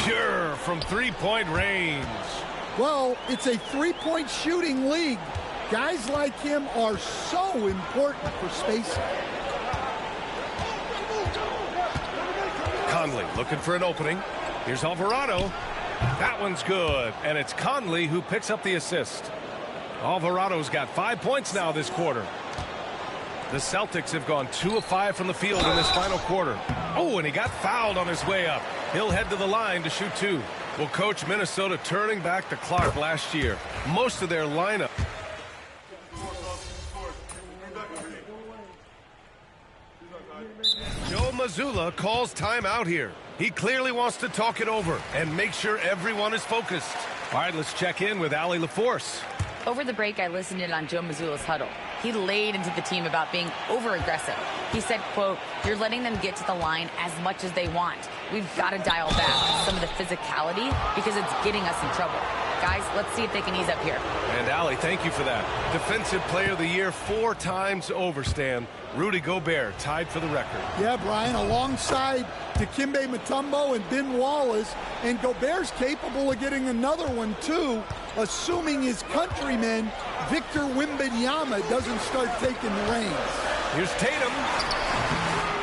Pure from three-point range. Well, it's a three-point shooting league. Guys like him are so important for spacing. Conley looking for an opening. Here's Alvarado. That one's good, and it's Conley who picks up the assist. Alvarado's got 5 points now this quarter. The Celtics have gone 2 of 5 from the field in this final quarter. Oh, and he got fouled on his way up. He'll head to the line to shoot 2. Well, Coach, Minnesota turning back the clock last year. Most of their lineup. Joe Mazzulla calls timeout here. He clearly wants to talk it over and make sure everyone is focused. All right, let's check in with Allie LaForce. Over the break, I listened in on Joe Mazzulla's huddle. He laid into the team about being over-aggressive. He said, quote, "You're letting them get to the line as much as they want. We've got to dial back some of the physicality because it's getting us in trouble. Guys, let's see if they can ease up here." And Allie, thank you for that. Defensive Player of the Year 4 times over, Stan. Rudy Gobert tied for the record. Yeah, Brian, alongside Dikembe Mutombo and Ben Wallace, and Gobert's capable of getting another one, too, assuming his countryman, Victor Wembanyama, doesn't start taking the reins. Here's Tatum.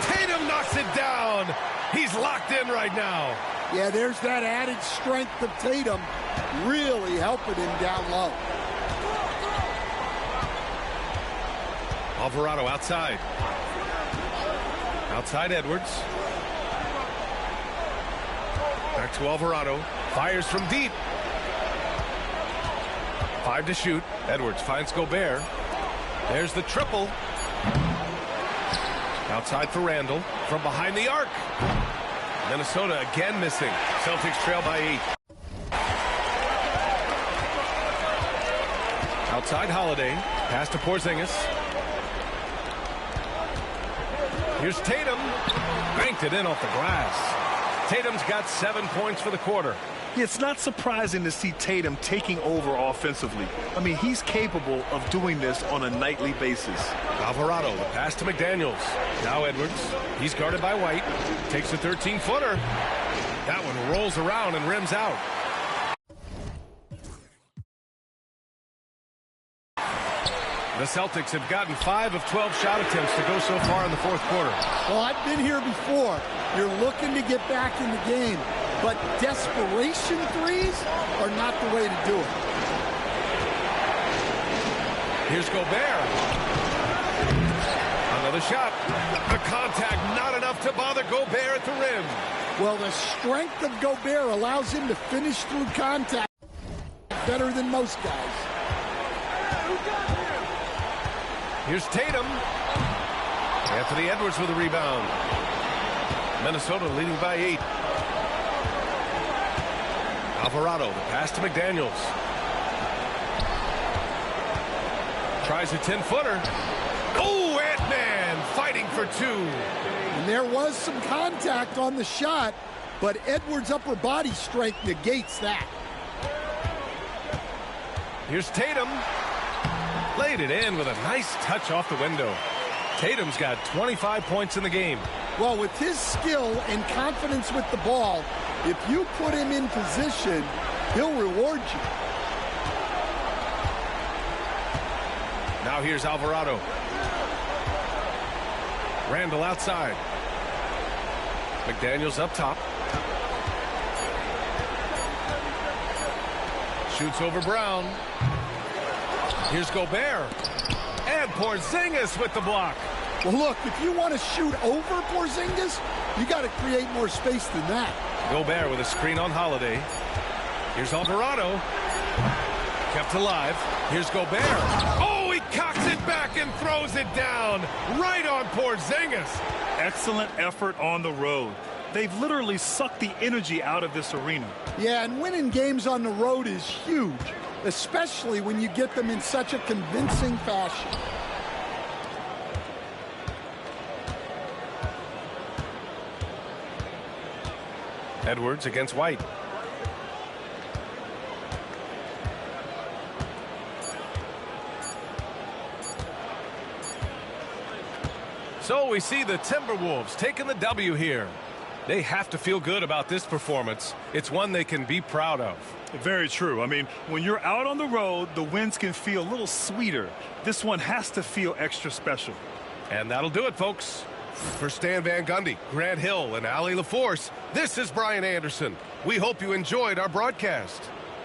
Tatum knocks it down. He's locked in right now. Yeah, there's that added strength of Tatum really helping him down low. Alvarado outside. Outside Edwards. Back to Alvarado. Fires from deep. 5 to shoot. Edwards finds Gobert. There's the triple. Outside for Randall. From behind the arc. Minnesota again missing. Celtics trail by 8. Outside Holiday. Pass to Porzingis. Here's Tatum. Banked it in off the glass. Tatum's got 7 points for the quarter. It's not surprising to see Tatum taking over offensively. I mean, he's capable of doing this on a nightly basis. Alvarado, the pass to McDaniels. Now Edwards. He's guarded by White. Takes a 13-footer. That one rolls around and rims out. The Celtics have gotten 5 of 12 shot attempts to go so far in the fourth quarter. Well, I've been here before. You're looking to get back in the game, but desperation threes are not the way to do it. Here's Gobert. Another shot. The contact not enough to bother Gobert at the rim. Well, the strength of Gobert allows him to finish through contact better than most guys. Here's Tatum. Anthony Edwards with a rebound. Minnesota leading by 8. Alvarado, the pass to McDaniels. Tries a 10-footer. Oh, Ant-Man fighting for two. And there was some contact on the shot, but Edwards' upper body strength negates that. Here's Tatum. Laid it in with a nice touch off the window. Tatum's got 25 points in the game. Well, with his skill and confidence with the ball, if you put him in position, he'll reward you. Now here's Alvarado. Randall outside. McDaniels up top. Shoots over Brown. Here's Gobert. And Porzingis with the block. Well, look, if you want to shoot over Porzingis, you got to create more space than that. Gobert with a screen on Holiday. Here's Alvarado. Kept alive. Here's Gobert. Oh, he cocks it back and throws it down. Right on Porzingis. Excellent effort on the road. They've literally sucked the energy out of this arena. Yeah, and winning games on the road is huge, especially when you get them in such a convincing fashion. Edwards against White. So we see the Timberwolves taking the W here. They have to feel good about this performance. It's one they can be proud of. Very true. I mean, when you're out on the road, the wins can feel a little sweeter. This one has to feel extra special. And that'll do it, folks. For Stan Van Gundy, Grant Hill, and Allie LaForce, this is Brian Anderson. We hope you enjoyed our broadcast.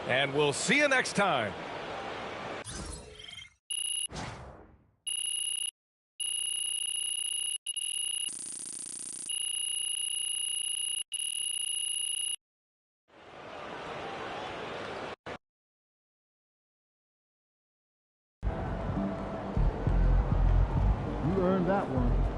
And we'll see you next time. You earned that one.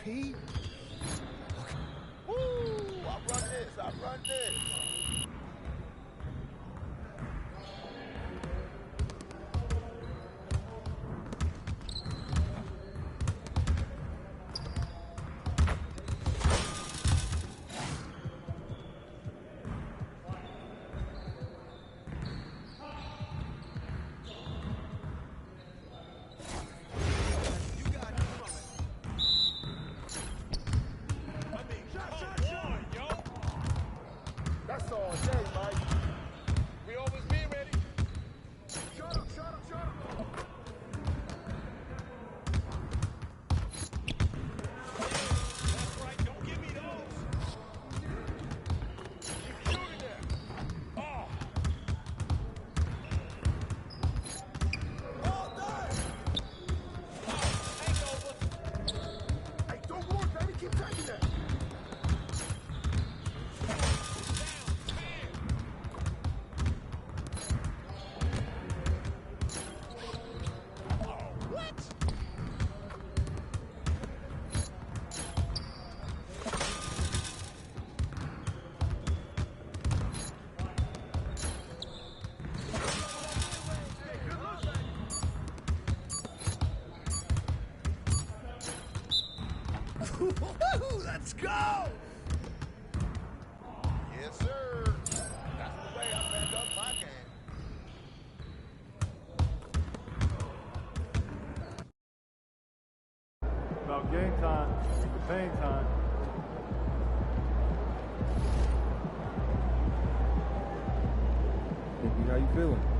MP. Okay. Woo! I run this. I run this. Let's go! Yes, sir. That's the way I back up my game. About game time, pain time. How you feeling?